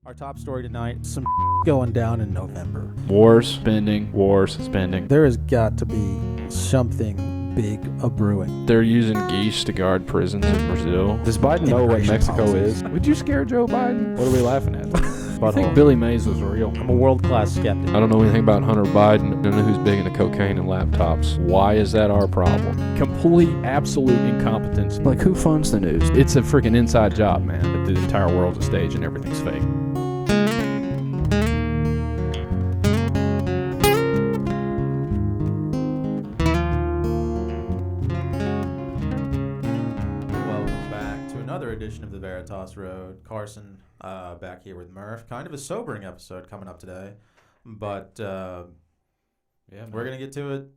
Our top story tonight, some going down in November. Wars, spending. There has got to be something big a-brewing. They're using geese to guard prisons in Brazil. Does Biden know what Immigration Mexico policies. is? Would you scare Joe Biden? What are we laughing at? I think Billy Mays was real. I'm a world-class skeptic. I don't know anything about Hunter Biden. I don't know who's big into cocaine and laptops. Why is that our problem? Complete, absolute incompetence. Like, who funds the news? It's a freaking inside job, man. That the entire world's a stage and everything's fake. Welcome back to another edition of the Veritas Road. Carson back here with Murph. Kind of a sobering episode coming up today, but we're going to get to it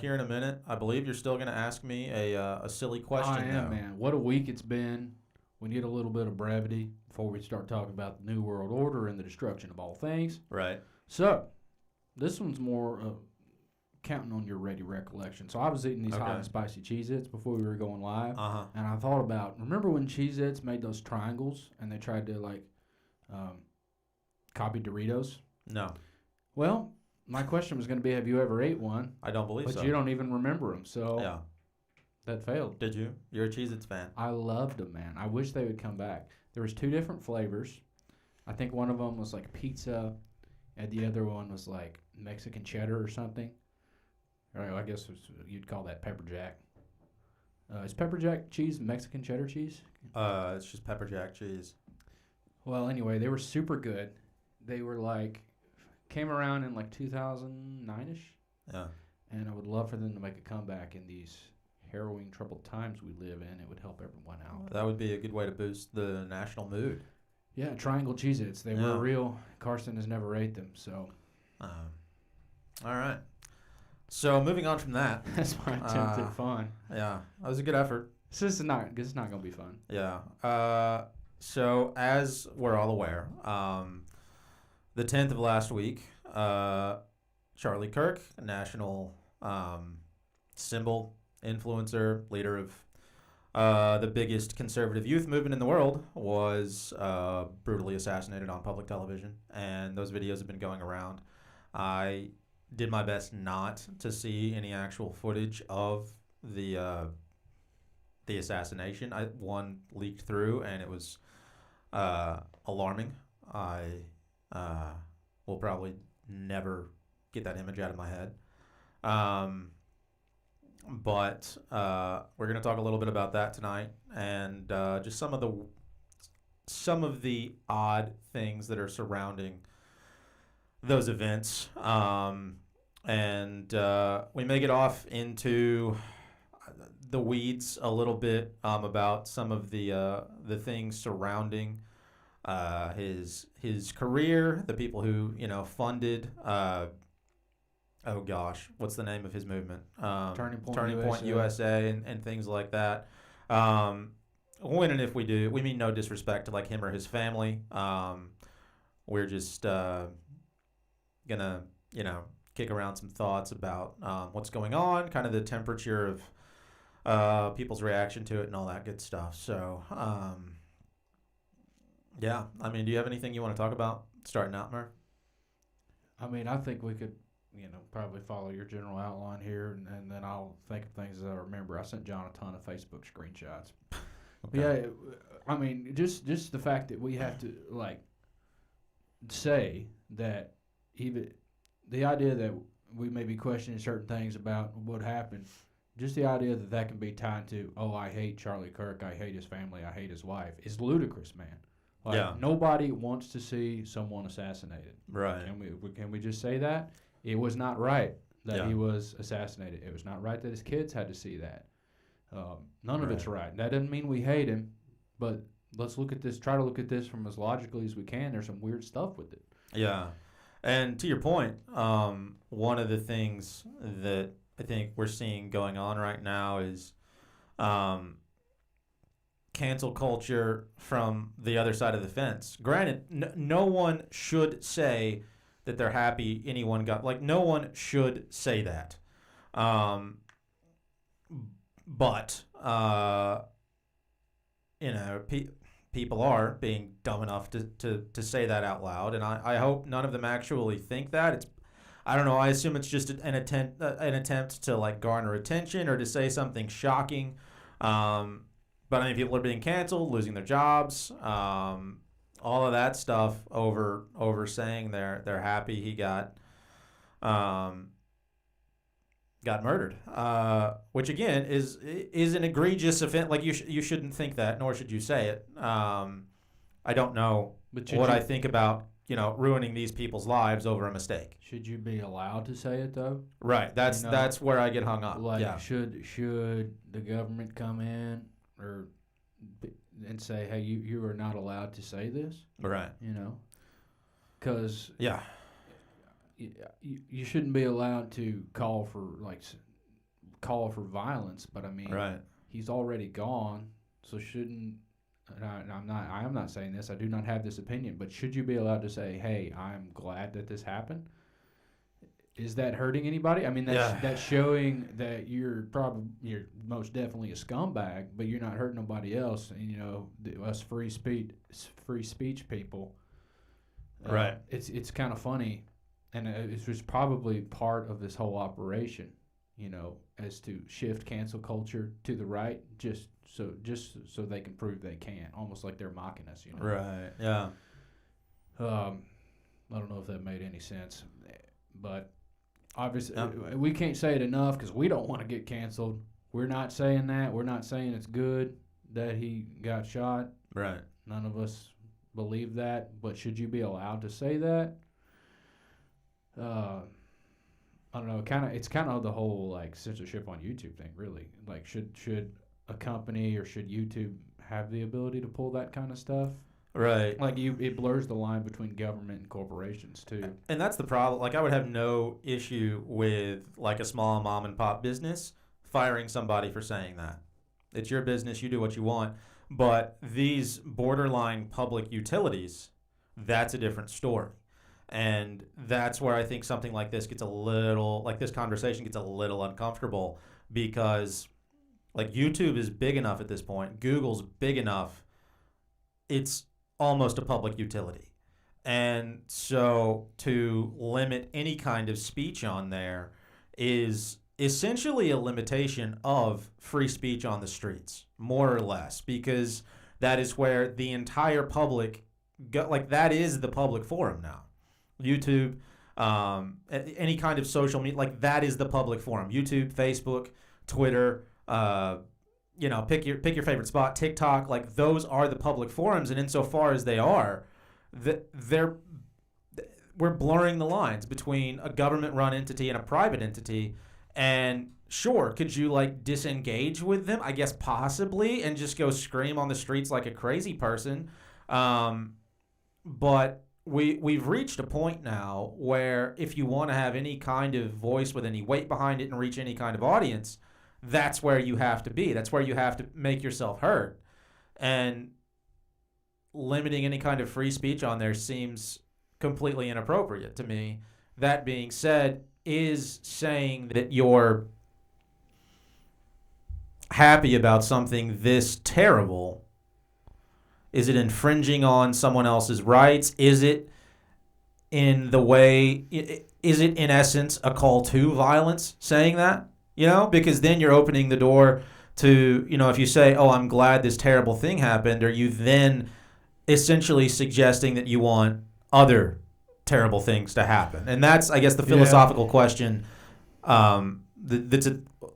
here in a minute. I believe you're still going to ask me a silly question. I am, man. What a week it's been. We need a little bit of brevity before we start talking about the New World Order and the destruction of all things. Right. So, this one's more counting on your ready recollection. So, I was eating these hot and spicy Cheez-Its before we were going live. Uh-huh. And I thought about, remember when Cheez-Its made those triangles and they tried to, copy Doritos? No, Well, my question was going to be, have you ever ate one? I don't believe But so. you don't even remember them. So, Yeah. that failed. Did you? You're a Cheez-Its fan. I loved them, man. I wish they would come back. There was 2 different flavors. I think one of them was like pizza, and the other one was like Mexican cheddar or something. Or I guess you'd call that pepper jack. Is pepper jack cheese Mexican cheddar cheese? It's just pepper jack cheese. Well, anyway, they were super good. They were like, came around in like 2009-ish, Yeah. and I would love for them to make a comeback in these harrowing, troubled times we live in. It would help everyone out. That would be a good way to boost the national mood. Yeah, triangle Cheez-Its. They Yeah. were real. Carson has never ate them, so All right. So moving on from that, that's my attempt at fun. yeah, that was a good effort. This is not going to be fun. Yeah. So as we're all aware, the 10th of last week, Charlie Kirk, a national symbol, influencer, leader of the biggest conservative youth movement in the world, was brutally assassinated on public television, and those videos have been going around. I did my best not to see any actual footage of the assassination. One leaked through, and it was alarming. I will probably never get that image out of my head. But we're going to talk a little bit about that tonight, and just some of the odd things that are surrounding those events. And we may get off into the weeds a little bit about some of the things surrounding his career, the people who funded. Oh gosh, what's the name of his movement? Turning Point USA and things like that. When and if we do, we mean no disrespect to like him or his family. We're just gonna kick around some thoughts about what's going on, kind of the temperature of people's reaction to it and all that good stuff. So yeah, I mean, do you have anything you want to talk about starting out, Murph? I mean, I think we could, probably follow your general outline here, and then I'll think of things that I remember. I sent John a ton of Facebook screenshots. Okay. Yeah, I mean, just the fact that we have to, say that even the idea that we may be questioning certain things about what happened, just the idea that can be tied to, oh, I hate Charlie Kirk, I hate his family, I hate his wife, is ludicrous, man. Yeah. Nobody wants to see someone assassanated. Right. Can we just say that? It was not right that Yeah. he was assassinated. It was not right that his kids had to see that. None of it's right. That doesn't mean we hate him, but let's try to look at this from as logically as we can. There's some weird stuff with it. Yeah. And to your point, one of the things that I think we're seeing going on right now is cancel culture from the other side of the fence. Granted, no one should say that they're happy anyone got, no one should say that. But people are being dumb enough to say that out loud, and I hope none of them actually think that. I don't know. I assume it's just an attempt to like garner attention or to say something shocking. But I mean, people are being canceled, losing their jobs, all of that stuff over saying they're happy he got murdered, which again is an egregious offense. Like you shouldn't think that, nor should you say it. I don't know what I think about ruining these people's lives over a mistake. Should you be allowed to say it though? Right. That's where I get hung up. Like, yeah. should the government come in and say, hey, you are not allowed to say this? Right. Because yeah. You shouldn't be allowed to call for violence, but I mean, right. He's already gone, so shouldn't? I am not saying this. I do not have this opinion, but should you be allowed to say, "Hey, I'm glad that this happened"? Is that hurting anybody? I mean, that's showing that you're most definitely a scumbag, but you're not hurting nobody else. And us free speech people. Right. It's kind of funny. And it was probably part of this whole operation, as to shift cancel culture to the right, just so they can prove they can, almost like they're mocking us, Right. Yeah. I don't know if that made any sense, but obviously we can't say it enough because we don't want to get canceled. We're not saying that. We're not saying it's good that he got shot. Right. None of us believe that. But should you be allowed to say that? I don't know. It's kind of the whole like censorship on YouTube thing, really. Like, should a company or should YouTube have the ability to pull that kind of stuff? Right. Like it blurs the line between government and corporations too. And that's the problem. Like, I would have no issue with like a small mom and pop business firing somebody for saying that. It's your business. You do what you want. But these borderline public utilities, that's a different story. And that's where I think something like this gets this conversation gets a little uncomfortable, because like YouTube is big enough at this point. Google's big enough. It's almost a public utility. And so to limit any kind of speech on there is essentially a limitation of free speech on the streets, more or less, because that is where the entire public, that is the public forum now. YouTube, any kind of social media, like that is the public forum. YouTube, Facebook, Twitter, pick your favorite spot, TikTok, like those are the public forums. And insofar as they are, we're blurring the lines between a government-run entity and a private entity. And sure, could you like disengage with them? I guess possibly, and just go scream on the streets like a crazy person. But we've reached a point now where if you want to have any kind of voice with any weight behind it and reach any kind of audience, that's where you have to be. That's where you have to make yourself heard. And limiting any kind of free speech on there seems completely inappropriate to me. That being said, is saying that you're happy about something this terrible, is it infringing on someone else's rights? Is it in essence a call to violence saying that? Because then you're opening the door to, if you say, oh, I'm glad this terrible thing happened, are you then essentially suggesting that you want other terrible things to happen? And that's, I guess, the philosophical question. That's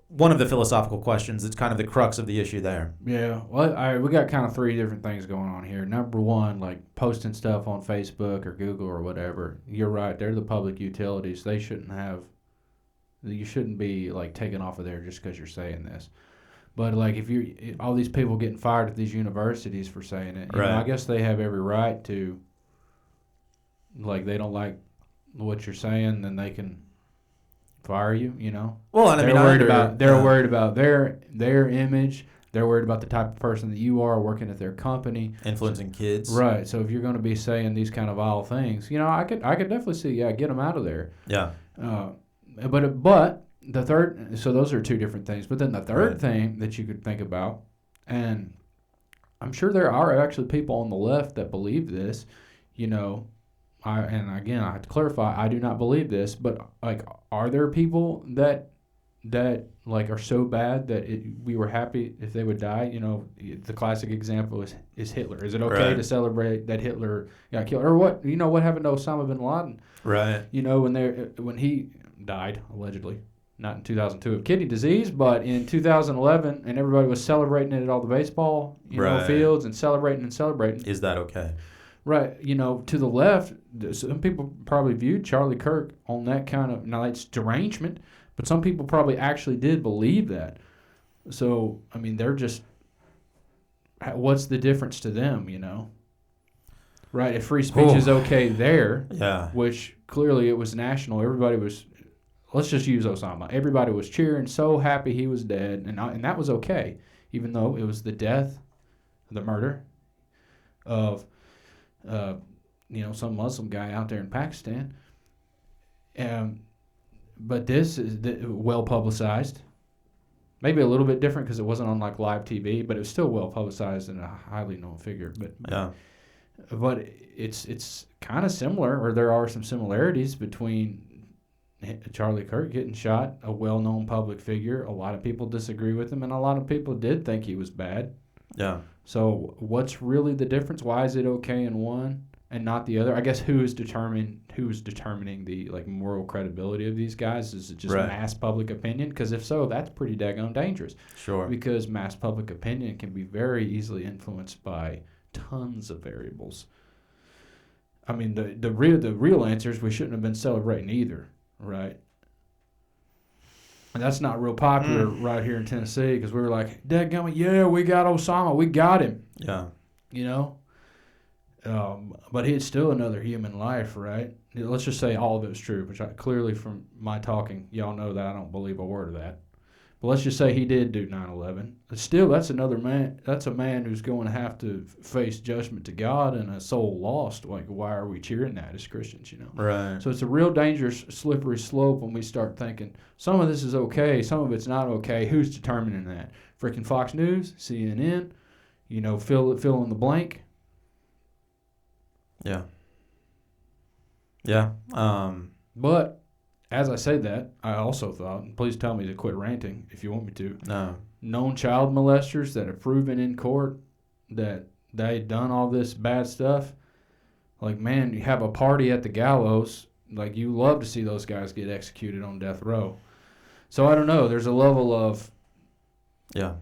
one of the philosophical questions that's kind of the crux of the issue there. Yeah. Well, we got kind of three different things going on here. Number one, like posting stuff on Facebook or Google or whatever. You're right. They're the public utilities. You shouldn't be like taken off of there just because you're saying this. But like if all these people getting fired at these universities for saying it, right. I guess they have every right to, like, they don't like what you're saying, then they can fire you, Well, and they're worried about their image. They're worried about the type of person that you are working at their company, influencing kids. Right. So if you're going to be saying these kind of vile things, I could definitely see, get them out of there. Yeah. But the third, so those are two different things. But then the third thing that you could think about, and I'm sure there are actually people on the left that believe this. You know, and again, I have to clarify, I do not believe this, but like, are there people that like are so bad that we were happy if they would die? You know, the classic example is Hitler. Is it okay Right. to celebrate that Hitler got killed, or what? You know, what happened to Osama bin Laden? Right. You know, when he died allegedly, not in 2002 of kidney disease, but in 2011, and everybody was celebrating it at all the baseball Right. fields and celebrating. Is that okay? Right, you know, to the left, some people probably viewed Charlie Kirk on that kind of, now it's derangement, but some people probably actually did believe that. So, I mean, they're just, what's the difference to them, you know? Right, if free speech is okay there, Yeah. which clearly it was national, everybody was, let's just use Osama. Everybody was cheering, so happy he was dead, and that was okay, even though it was the death, the murder of some Muslim guy out there in Pakistan. But this is well publicized. Maybe a little bit different because it wasn't on like live TV, but it was still well publicized and a highly known figure. But it's kind of similar, or there are some similarities between Charlie Kirk getting shot, a well-known public figure. A lot of people disagree with him, and a lot of people did think he was bad. Yeah. So what's really the difference? Why is it okay in one and not the other? I guess who's determining the like moral credibility of these guys? Is it just Right. mass public opinion? Because if so, that's pretty daggone dangerous. Sure. Because mass public opinion can be very easily influenced by tons of variables. I mean, the real answer is we shouldn't have been celebrating either, right? And that's not real popular right here in Tennessee because we were like, dadgummit, yeah, we got Osama. We got him. Yeah. You know? But it's still another human life, right? Let's just say all of it was true, which clearly from my talking, y'all know that I don't believe a word of that. But let's just say he did do 9/11. Still, that's another man. That's a man who's going to have to face judgment to God and a soul lost. Like, why are we cheering that as Christians, you know? Right. So it's a real dangerous, slippery slope when we start thinking some of this is okay, some of it's not okay. Who's determining that? Freaking Fox News, CNN, you know, fill in the blank. Yeah. Yeah. But as I say that, I also thought, and please tell me to quit ranting if you want me to, No. known child molesters that have proven in court that they done all this bad stuff. Like, man, you have a party at the gallows. Like, you love to see those guys get executed on death row. So I don't know. There's a level of, Yeah.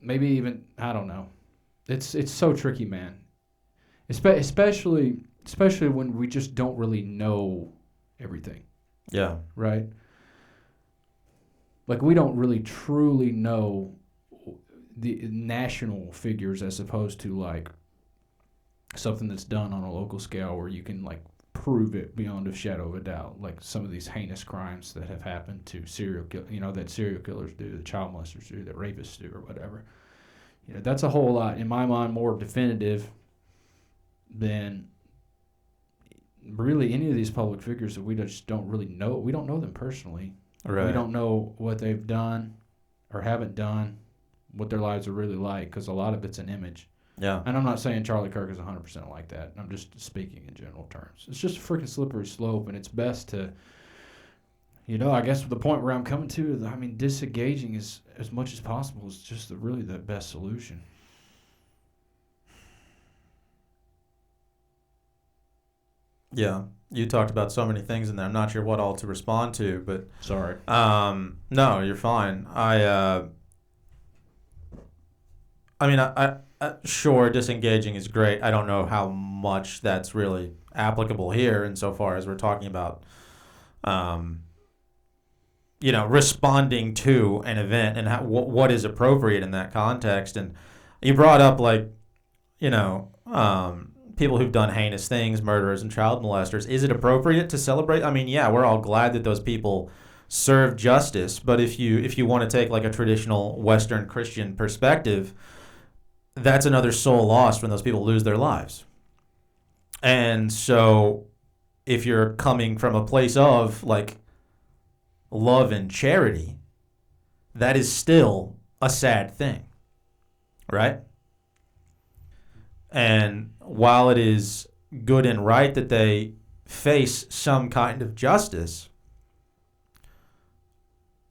maybe even, I don't know. It's so tricky, man. Especially when we just don't really know everything, Yeah. right? Like, we don't really truly know the national figures as opposed to like something that's done on a local scale where you can like prove it beyond a shadow of a doubt, like some of these heinous crimes that have happened to that serial killers do, that child molesters do, that rapists do, or whatever. You know, that's a whole lot, in my mind, more definitive than really any of these public figures that we just don't really know. We don't know them personally. Right. We don't know what they've done or haven't done, what their lives are really like, because a lot of it's an image. Yeah. And I'm not saying Charlie Kirk is 100% like that. I'm just speaking in general terms. It's just a freaking slippery slope, and it's best to, I guess the point where I'm coming to, I mean, disengaging is, as much as possible, is just really the best solution. Yeah. You talked about so many things in there. I'm not sure what all to respond to, but Sorry. no, you're fine. I sure, disengaging is great. I don't know how much that's really applicable here insofar as we're talking about, responding to an event and what is appropriate in that context. And you brought up, people who've done heinous things, murderers and child molesters. Is it appropriate to celebrate? I mean, yeah, we're all glad that those people serve justice. But if you want to take like a traditional Western Christian perspective, that's another soul lost when those people lose their lives. And so if you're coming from a place of like love and charity, that is still a sad thing, right? And while it is good and right that they face some kind of justice,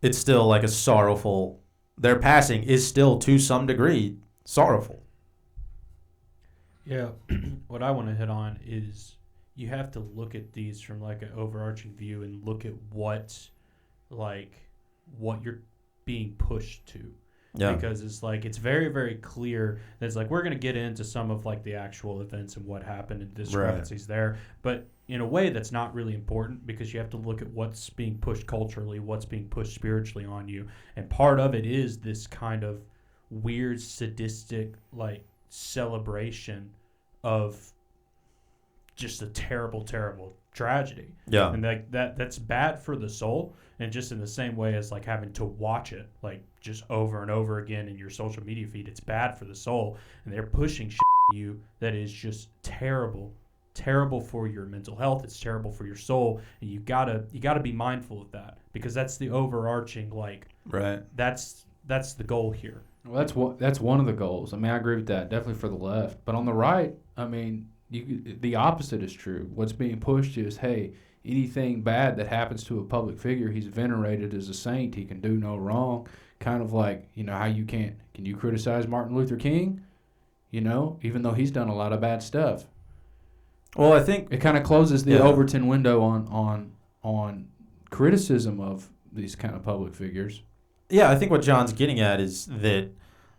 it's still like a sorrowful. Their passing is still to some degree sorrowful. Yeah, what I want to hit on is you have to look at these from like an overarching view and look at what you're being pushed to. Yeah. Because it's like it's very, very clear that it's like we're going to get into some of like the actual events and what happened and discrepancies there, but in a way that's not really important because you have to look at what's being pushed culturally, what's being pushed spiritually on you, and part of it is this kind of weird sadistic like celebration of just a terrible, terrible tragedy. Yeah. And that's bad for the soul. And just in the same way as like having to watch it like just over and over again in your social media feed, it's bad for the soul. And they're pushing shit on you that is just terrible for your mental health. It's terrible for your soul. And you gotta be mindful of that because that's the overarching like Right. that's the goal here. Well, that's one of the goals. I mean, I agree with that, definitely for the left. But on the right, I mean, the opposite is true. What's being pushed is, hey, anything bad that happens to a public figure, he's venerated as a saint. He can do no wrong. Kind of like, how can you criticize Martin Luther King? Even though he's done a lot of bad stuff. Well, I think It kind of closes the Overton window on criticism of these kind of public figures. Yeah, I think what John's getting at is that,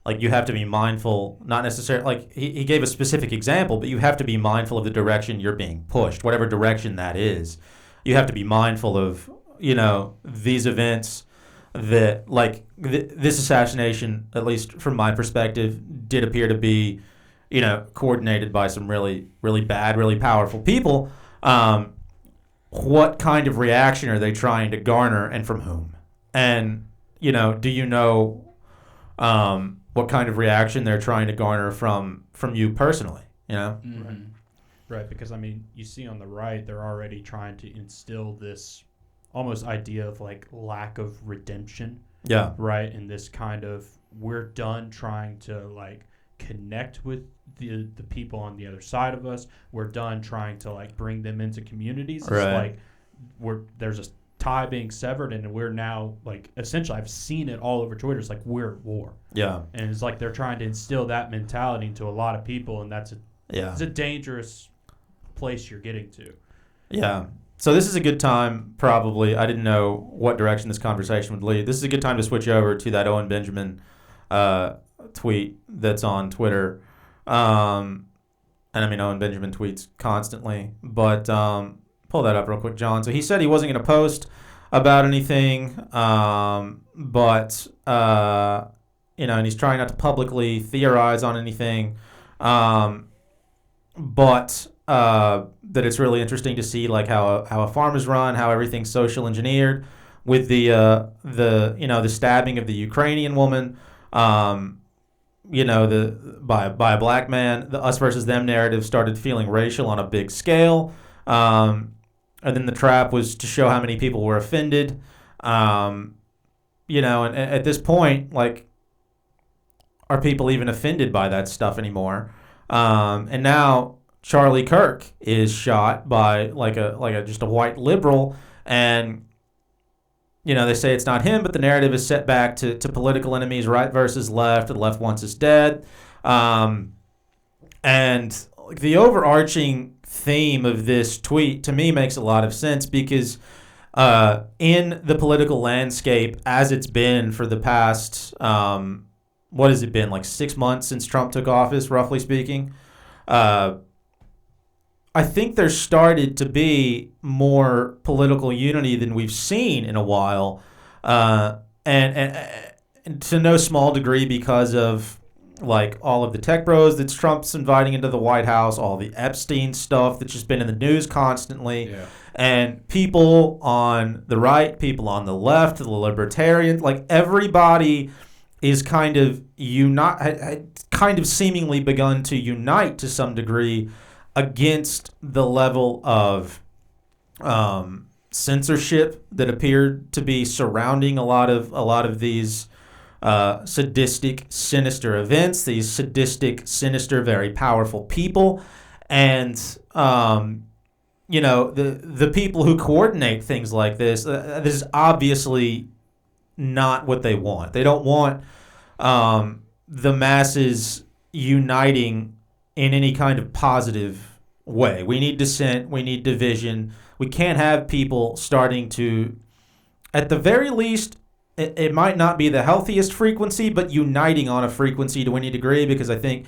like, you have to be mindful, not necessarily, like, he gave a specific example, but you have to be mindful of the direction you're being pushed, whatever direction that is. You have to be mindful of, these events that, like, this assassination, at least from my perspective, did appear to be, coordinated by some really, really bad, really powerful people. What kind of reaction are they trying to garner and from whom? And do you know what kind of reaction they're trying to garner from you personally? Mm-hmm. Right, because I mean, you see on the right, they're already trying to instill this almost idea of like lack of redemption. Yeah. Right, and this kind of we're done trying to like connect with the people on the other side of us. We're done trying to like bring them into communities. It's Right. like there's a tie being severed, and we're now like essentially I've seen it all over Twitter. It's like we're at war. Yeah. And it's like they're trying to instill that mentality into a lot of people, and it's a dangerous place you're getting to. Yeah. So this is a good time, probably. I didn't know what direction this conversation would lead. This is a good time to switch over to that Owen Benjamin tweet that's on Twitter. And I mean, Owen Benjamin tweets constantly, but pull that up real quick, John. So he said he wasn't going to post about anything, but and he's trying not to publicly theorize on anything, but that it's really interesting to see like how a farm is run, how everything's social engineered, with the stabbing of the Ukrainian woman, by a black man. The us versus them narrative started feeling racial on a big scale. And then the trap was to show how many people were offended. And at this point, like, are people even offended by that stuff anymore? And now Charlie Kirk is shot by just a white liberal, and they say it's not him, but the narrative is set back to political enemies, right versus left. The left wants us dead. And the overarching theme of this tweet to me makes a lot of sense because in the political landscape as it's been for the past what has it been, like 6 months since Trump took office, roughly speaking, I think there started to be more political unity than we've seen in a while, and to no small degree because of like all of the tech bros that Trump's inviting into the White House, all the Epstein stuff that's just been in the news constantly, and people on the right, people on the left, the libertarians, like everybody is kind of seemingly begun to unite to some degree against the level of censorship that appeared to be surrounding a lot of these sadistic, sinister events, these sadistic, sinister, very powerful people. And, the people who coordinate things like this, this is obviously not what they want. They don't want the masses uniting in any kind of positive way. We need dissent. We need division. We can't have people starting to, at the very least, it might not be the healthiest frequency, but uniting on a frequency to any degree, because I think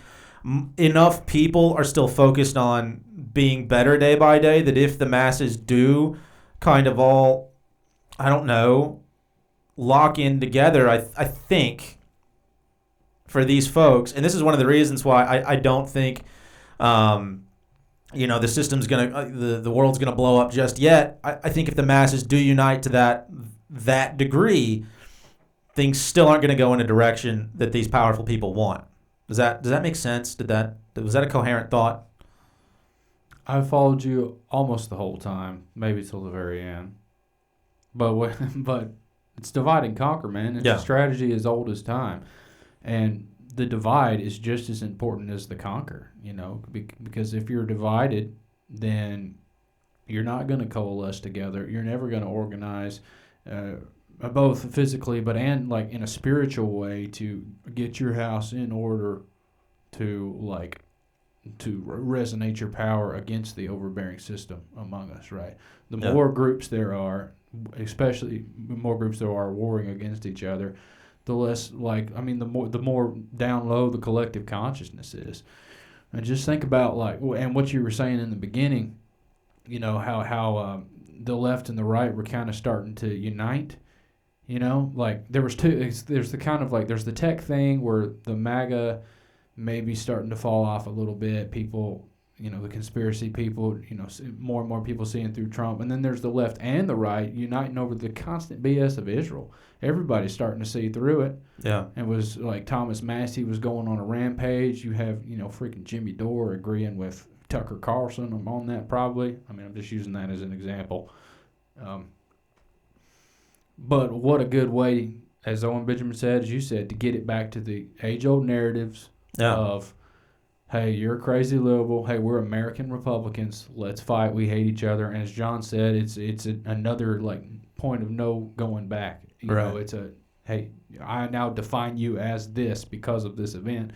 enough people are still focused on being better day by day that if the masses do kind of all, I don't know, lock in together, I think for these folks, and this is one of the reasons why I don't think, the system's gonna, the world's gonna blow up just yet. I think if the masses do unite to that degree, things still aren't gonna go in a direction that these powerful people want. Does that make sense? Was that a coherent thought? I followed you almost the whole time, maybe till the very end. But it's divide and conquer, man. It's a strategy as old as time, and the divide is just as important as the conquer. Because if you're divided, then you're not going to coalesce together. You're never going to organize, both physically, and like in a spiritual way, to get your house in order, to resonate your power against the overbearing system among us, right? The more groups there are, especially the more groups there are warring against each other, the less the more down low the collective consciousness is. And just think about and what you were saying in the beginning, how the left and the right were kind of starting to unite. There was there's the kind of there's the tech thing where the MAGA maybe starting to fall off a little bit. People, the conspiracy people, more and more people seeing through Trump. And then there's the left and the right uniting over the constant BS of Israel. Everybody's starting to see through it. Yeah. And was like Thomas Massey was going on a rampage. You have, freaking Jimmy Dore agreeing with Tucker Carlson. I'm on that probably. I'm just using that as an example. But what a good way, as Owen Benjamin said, as you said, to get it back to the age-old narratives of, hey, you're a crazy liberal. Hey, we're American Republicans. Let's fight. We hate each other. And as John said, it's another point of no going back. It's hey, I now define you as this because of this event.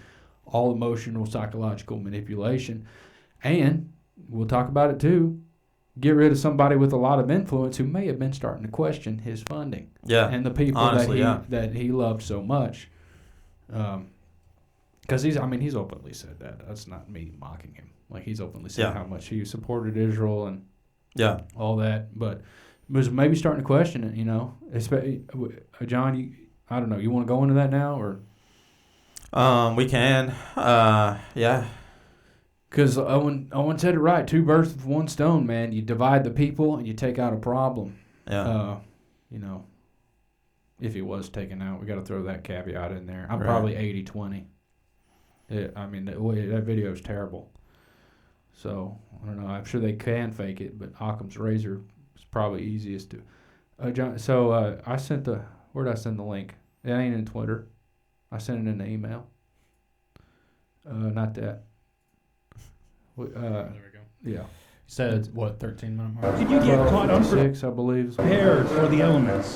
All emotional, psychological manipulation. And we'll talk about it too. Get rid of somebody with a lot of influence who may have been starting to question his funding. Yeah. And the people honestly, that he loved so much. Because he's openly said that. That's not me mocking him. He's openly said how much he supported Israel and all that. But was maybe starting to question it, Especially, John, I don't know. You want to go into that now or? We can. Yeah. Because Owen said it right. 2 birds with 1 stone, man. You divide the people and you take out a problem. Yeah. If he was taken out, we got to throw that caveat in there. I'm probably 80-20. That video is terrible. So, I don't know. I'm sure they can fake it, but Occam's razor is probably easiest to. John, so I sent where did I send the link? It ain't in Twitter. I sent it in the email. Not that. There we go. Yeah. You said it's 13-minute mark? Did you get caught unprepared, I believe. Prepared for the elements.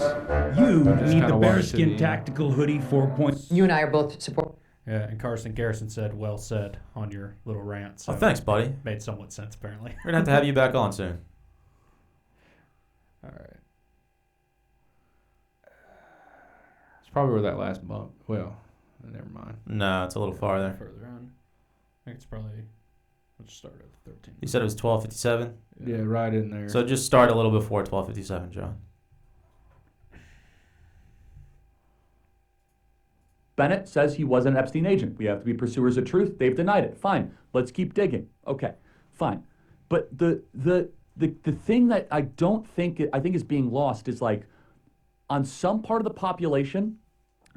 You need the kinda bearskin tactical hoodie 4.0. You and I are both support. Yeah, and Carson Garrison said, well said on your little rant. So thanks, buddy. Made somewhat sense, apparently. We're going to have you back on soon. All right. It's probably where that last bump. Well, never mind. No, it's a little farther. Further on. I think it's probably, let's start at 13. You said it was 12:57? Yeah, right in there. So just start a little before 12:57, John. Bennett says he wasn't an Epstein agent. We have to be pursuers of truth. They've denied it. Fine. Let's keep digging. Okay. Fine. But the thing that I think is being lost is on some part of the population,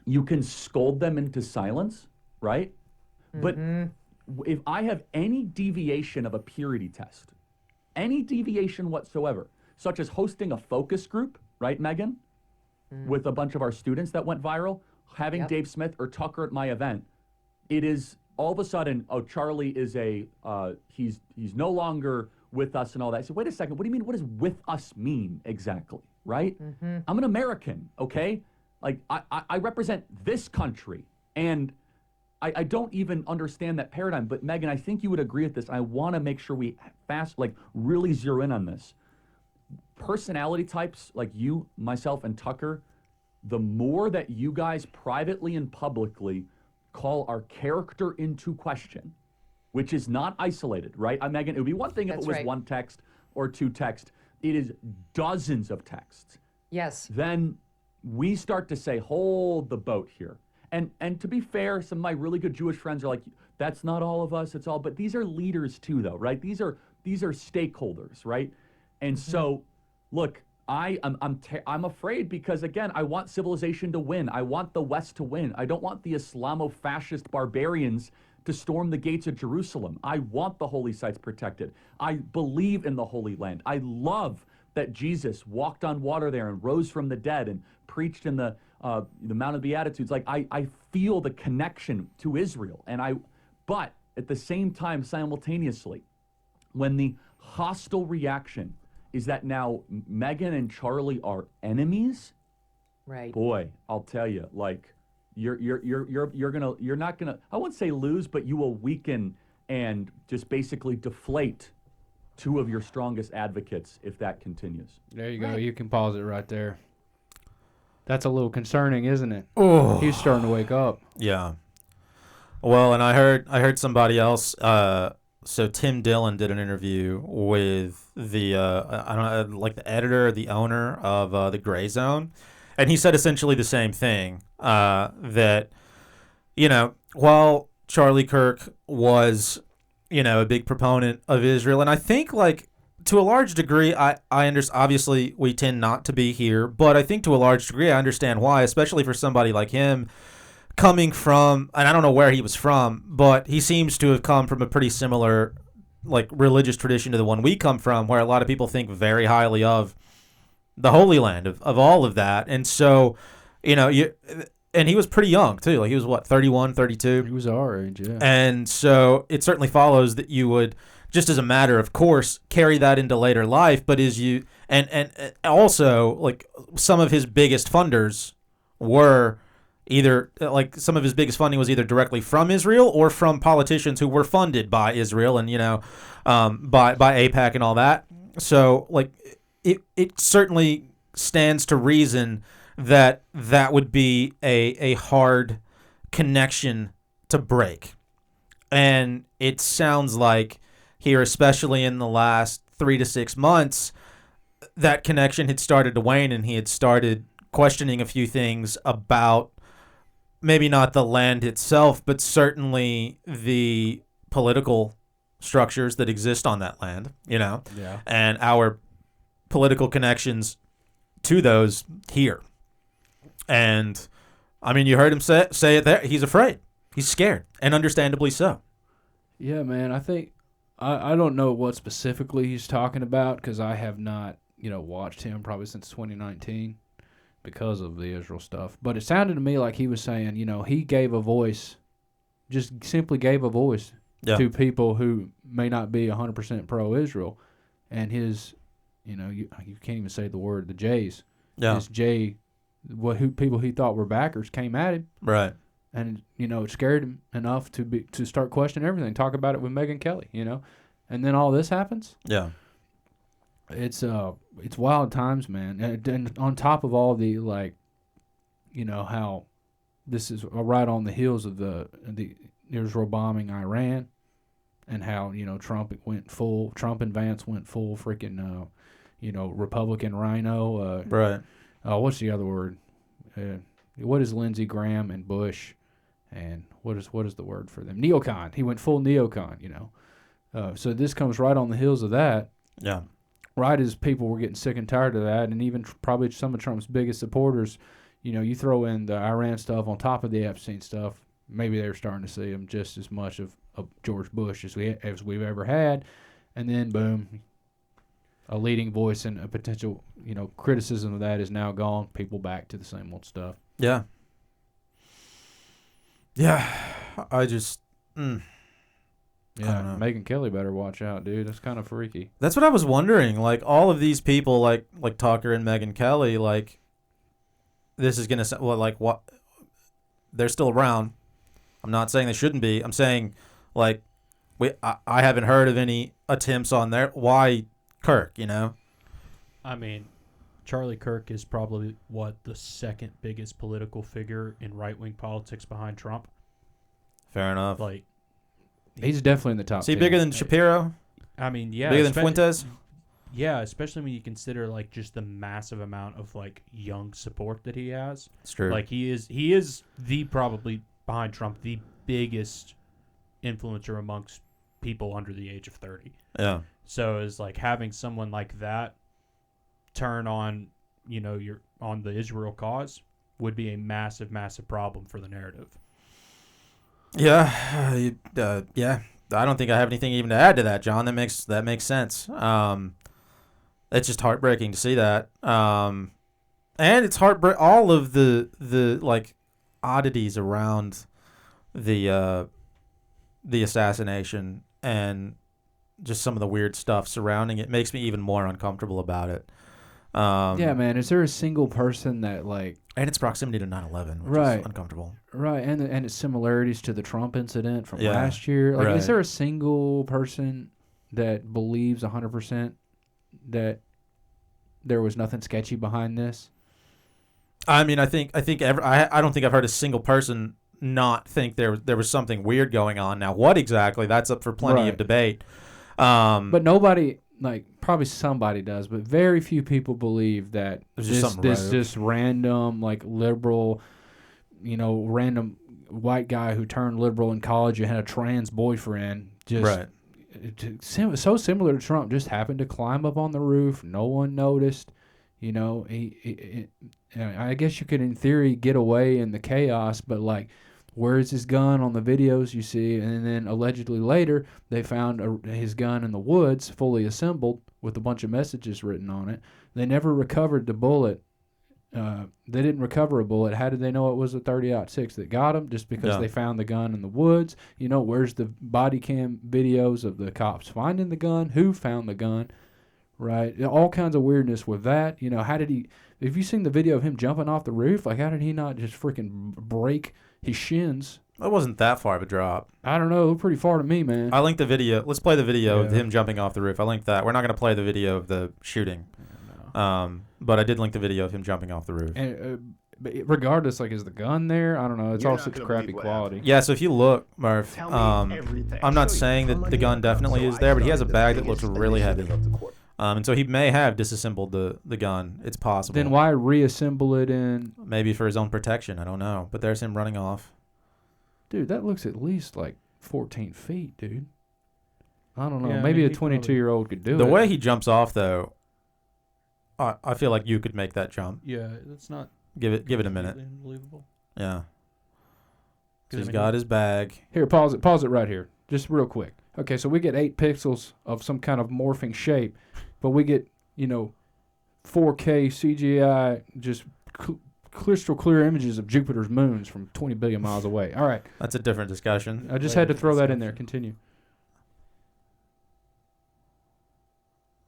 you can scold them into silence, right? But if I have any deviation of a purity test, any deviation whatsoever, such as hosting a focus group, right, Megan, with a bunch of our students that went viral, having Dave Smith or Tucker at my event, it is all of a sudden, oh, Charlie is he's no longer with us and all that. I said, wait a second, what do you mean? What does with us mean exactly, right? I'm an American, okay? Like, I represent this country, and I don't even understand that paradigm. But Megan, I think you would agree with this. I want to make sure we really zero in on this. Personality types like you, myself, and Tucker, the more that you guys privately and publicly call our character into question, which is not isolated, right? Megan, it would be one thing if it was one text or two texts. It is dozens of texts. Yes. Then we start to say, hold the boat here. And to be fair, some of my really good Jewish friends are like, that's not all of us, it's all, but these are leaders too, though, right? These are stakeholders, right? And so, look, I'm afraid because, again, I want civilization to win. I want the West to win. I don't want the Islamo-fascist barbarians to storm the gates of Jerusalem. I want the holy sites protected. I believe in the Holy Land. I love that Jesus walked on water there and rose from the dead and preached in the Mount of Beatitudes. Like, I feel the connection to Israel. But at the same time, simultaneously, when the hostile reaction is that now Megan and Charlie are enemies, right? Boy, I'll tell you, like, you're not gonna, I wouldn't say lose, but you will weaken and just basically deflate two of your strongest advocates if that continues. There you go. You can pause it right there. That's a little concerning, isn't it? Oh, He's starting to wake up. yeah. Well, and I heard somebody else. So Tim Dillon did an interview with the I don't know, like the editor, the owner of the Gray Zone, and he said essentially the same thing. That, while Charlie Kirk was, a big proponent of Israel, and I think, like, to a large degree, I understand. Obviously, we tend not to be here, but I think to a large degree, I understand why, especially for somebody like him, coming from, and I don't know where he was from, but he seems to have come from a pretty similar, like, religious tradition to the one we come from, where a lot of people think very highly of the Holy Land, of all of that. And so, and he was pretty young, too. Like, he was, 31, 32? He was our age, yeah. And so it certainly follows that you would, just as a matter of course, carry that into later life. But and also, like, some of his biggest funders were either, like, some of his biggest funding was either directly from Israel or from politicians who were funded by Israel and, by AIPAC and all that. So, like, it certainly stands to reason that would be a hard connection to break. And it sounds like here, especially in the last 3 to 6 months, that connection had started to wane, and he had started questioning a few things about maybe not the land itself, but certainly the political structures that exist on that land, and our political connections to those here. And, I mean, you heard him say it there. He's afraid. He's scared, and understandably so. Yeah, man, I think, I don't know what specifically he's talking about because I have not, watched him probably since 2019 because of the Israel stuff. But it sounded to me like he was saying, he gave a voice, just simply gave a voice to people who may not be 100% pro-Israel. And his, you can't even say the word, the J's. Yeah. His J, people he thought were backers came at him. Right. And, it scared him enough to start questioning everything. Talk about it with Megyn Kelly, And then all this happens. Yeah. It's wild times, man. And on top of all the, like, how this is right on the heels of the Israel bombing Iran, and how, Trump and Vance went full freaking, Republican rhino. Right. What's the other word? What is Lindsey Graham and Bush? And what is the word for them? Neocon. He went full neocon, So this comes right on the heels of that. Yeah. Right as people were getting sick and tired of that, and even probably some of Trump's biggest supporters, you throw in the Iran stuff on top of the Epstein stuff, maybe they're starting to see him just as much of George Bush as we've ever had. And then, boom, a leading voice and a potential, criticism of that is now gone. People back to the same old stuff. Yeah. Yeah, I just. I Yeah, don't know. Megyn Kelly better watch out, dude. That's kind of freaky. That's what I was wondering. Like all of these people, like Tucker and Megyn Kelly, like this is gonna like what they're still around. I'm not saying they shouldn't be. I'm saying like I haven't heard of any attempts on there. Why Kirk? You know. I mean, Charlie Kirk is probably the second biggest political figure in right-wing politics behind Trump. Fair enough. Like, He's definitely in the top. Is he 10. bigger than Shapiro? I mean, yeah, Bigger than Fuentes? Yeah, especially when you consider like just the massive amount of like young support that he has. It's true. Like he is the probably behind Trump the biggest influencer amongst people under the age of 30. Yeah. So it's like having someone like that turn on, on the Israel cause would be a massive, massive problem for the narrative. Yeah. Yeah. I don't think I have anything even to add to that, John. That makes sense. It's just heartbreaking to see that. And it's all of the like oddities around the assassination and just some of the weird stuff surrounding it makes me even more uncomfortable about it. Yeah, man. Is there a single person that like? And its proximity to 9/11, which Right. is uncomfortable. Right, and its similarities to the Trump incident from Yeah, last year. Like, right. is there a single person that believes 100% that there was nothing sketchy behind this? I mean, I don't think I've heard a single person not think there was something weird going on. Now, what exactly? That's up for plenty Right. of debate. But nobody, like, probably somebody does, but very few people believe that There's just something rogue. this random, like, liberal, random white guy who turned liberal in college and had a trans boyfriend just Right. so similar to Trump, just happened to climb up on the roof. No one noticed. I guess you could, in theory, get away in the chaos, but like, where's his gun on the videos you see? And then allegedly later, they found his gun in the woods, fully assembled, with a bunch of messages written on it. They never recovered the bullet. They didn't recover a bullet. How did they know it was a 30-06 that got him? Just because they found the gun in the woods. Where's the body cam videos of the cops finding the gun? Who found the gun? Right? All kinds of weirdness with that. How did he... Have you seen the video of him jumping off the roof? Like, how did he not just freaking break his shins? It wasn't that far of a drop. I don't know. Pretty far to me, man. I linked the video. Let's play the video of him jumping off the roof. I linked that. We're not going to play the video of the shooting. But I did link the video of him jumping off the roof. And, but regardless, like, is the gun there? I don't know. It's all such crappy quality. Yeah, so if you look, Murph, I'm not saying that the gun definitely is there, but he has a bag that looks really heavy. And so he may have disassembled the gun. It's possible. Then why reassemble it in? Maybe for his own protection. I don't know. But there's him running off. Dude, that looks at least like 14 feet, dude. I don't know. Yeah, maybe a he probably- 22-year-old could do it. The way he jumps off, though, I feel like you could make that jump. Yeah, that's not. Give it a minute. completely unbelievable. Yeah. So 'Cause, he's I mean, got his bag. Here, pause it right here. Just real quick. Okay, so we get 8 pixels of some kind of morphing shape, but we get, 4K CGI, just crystal clear images of Jupiter's moons from 20 billion miles away. All right. That's a different discussion. I just had to throw that in there. Continue.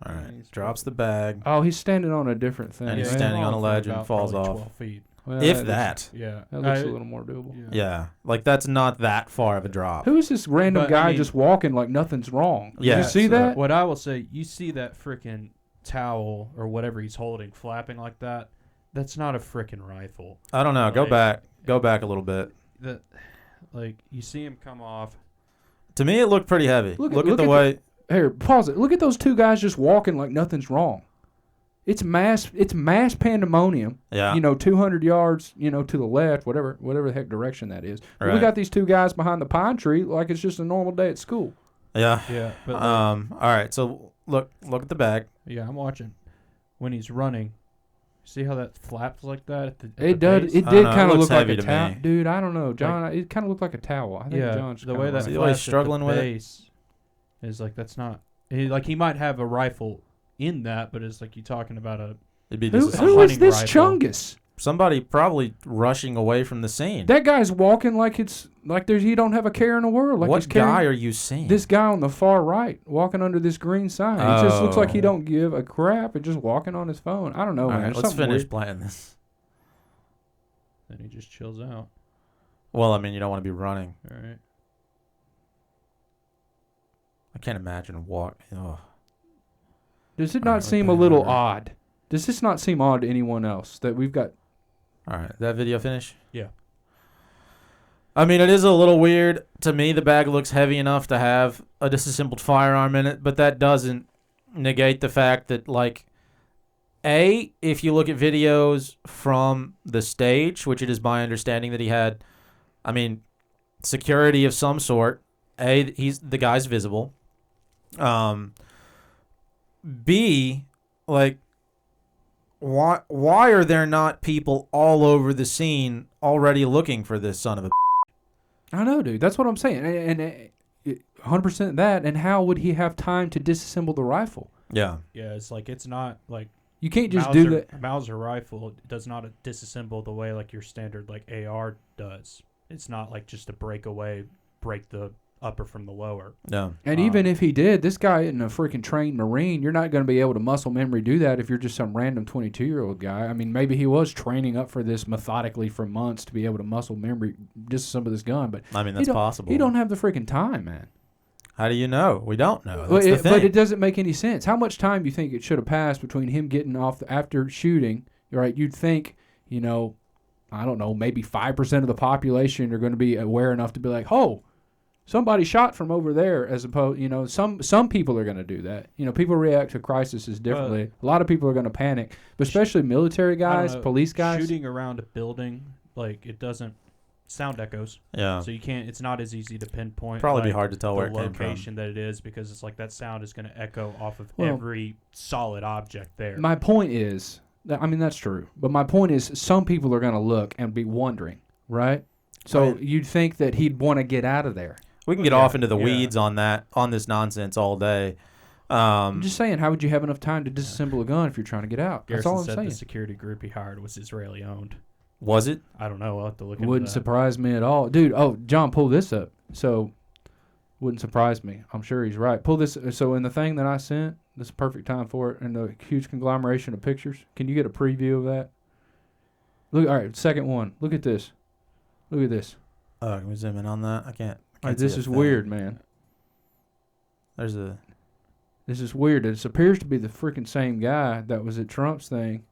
All right. Drops the bag. Oh, he's standing on a different thing. And he's right? standing on a Falling ledge from and about falls probably off. 12 feet. Well, If looks- that. Yeah, That looks a little more doable. Yeah. Like, that's not that far of a drop. Who is this random But, guy I mean- just walking like nothing's wrong? Yeah, You see so that? What I will say, you see that freaking towel or whatever he's holding flapping like that. That's not a freaking rifle. I don't know. Go Like- back. Go back a little bit. Like you see him come off. To me, it looked pretty heavy. Look Look at at the the- way. Here, pause it. Look at those two guys just walking like nothing's wrong. It's mass pandemonium. Yeah. 200 yards, to the left, whatever the heck direction that is. But we Right. got these two guys behind the pine tree like it's just a normal day at school. Yeah. Yeah, but All right. So look at the bag. yeah, I'm watching when he's running. See how that flaps like that? At the It does. base? It I did don't know, it kind of looks look like heavy a to towel, me. dude. I don't know, John. It kind of looked like a towel. I think Yeah, John's the way that See the way he's flaps at struggling the with it? base is like that's not. He might have a rifle in that, but it's like you're talking about a. It'd be Who just is hunting this rifle. Chungus? somebody probably rushing away from the scene. That guy's walking like he don't have a care in the world. Like What he's carrying guy are you seeing? this guy on the far right walking under this green sign. He just looks like he Oh. don't give a crap and just walking on his phone. I don't know, All man. right, There's let's something finish weird. playing this. Then he just chills out. Well, I mean, you don't want to be running. All right. I can't imagine walk. Oh. Does it All not right, seem a okay, little all right. odd? Does this not seem odd to anyone else that we've got? All right, that video finish? Yeah. I mean, it is a little weird. To me, the bag looks heavy enough to have a disassembled firearm in it, but that doesn't negate the fact that, like, if you look at videos from the stage, which it is my understanding that he had, I mean, security of some sort. The guy's visible. B, like, why are there not people all over the scene already looking for this son of a? I know, dude. That's what I'm saying. And 100% that. And how would he have time to disassemble the rifle? Yeah. Yeah, it's like it's not like You can't just do that. Mauser rifle does not disassemble the way like your standard like AR does. It's not like just a breakaway, break the upper from the lower. Yeah. And even if he did, this guy isn't a freaking trained Marine. You're not going to be able to muscle memory do that if you're just some random 22-year-old guy. I mean, maybe he was training up for this methodically for months to be able to muscle memory disassemble this gun. But I mean, that's possible. He don't have the freaking time, man. How do you know? We don't know. That's Well, the thing. but it doesn't make any sense. How much time do you think it should have passed between him getting off after shooting? Right? You'd think, I don't know, maybe 5% of the population are going to be aware enough to be like, oh, somebody shot from over there, as opposed, some people are going to do that. People react to crises differently. A lot of people are going to panic, but especially military I don't guys, know, police guys. shooting around a building, like it doesn't sound echoes. Yeah. So you can't. It's not as easy to pinpoint. Probably be like, hard to tell the where it came from. location that it is because it's like that sound is going to echo off of Well, every solid object there. My point is, that's true, but my point is some people are going to look and be wondering, right? So Right. you'd think that he'd want to get out of there. We can get Yeah, off into the yeah. weeds on this nonsense all day. I'm just saying, how would you have enough time to disassemble a gun if you're trying to get out? That's Garrison all I'm said saying. the security group he hired was Israeli owned. Was it? I don't know. I'll have to look into Wouldn't that. surprise me at all. Dude, John, pull this up. So, wouldn't surprise me. I'm sure he's right. Pull this. So, in the thing that I sent, this is a perfect time for it, and the huge conglomeration of pictures. Can you get a preview of that? Look, all right, second one. Look at this. Look at this. Can we zoom in on that? I can't. All right, see this a is thing. weird, man. There's a. This is weird. It appears to be the freaking same guy that was at Trump's thing.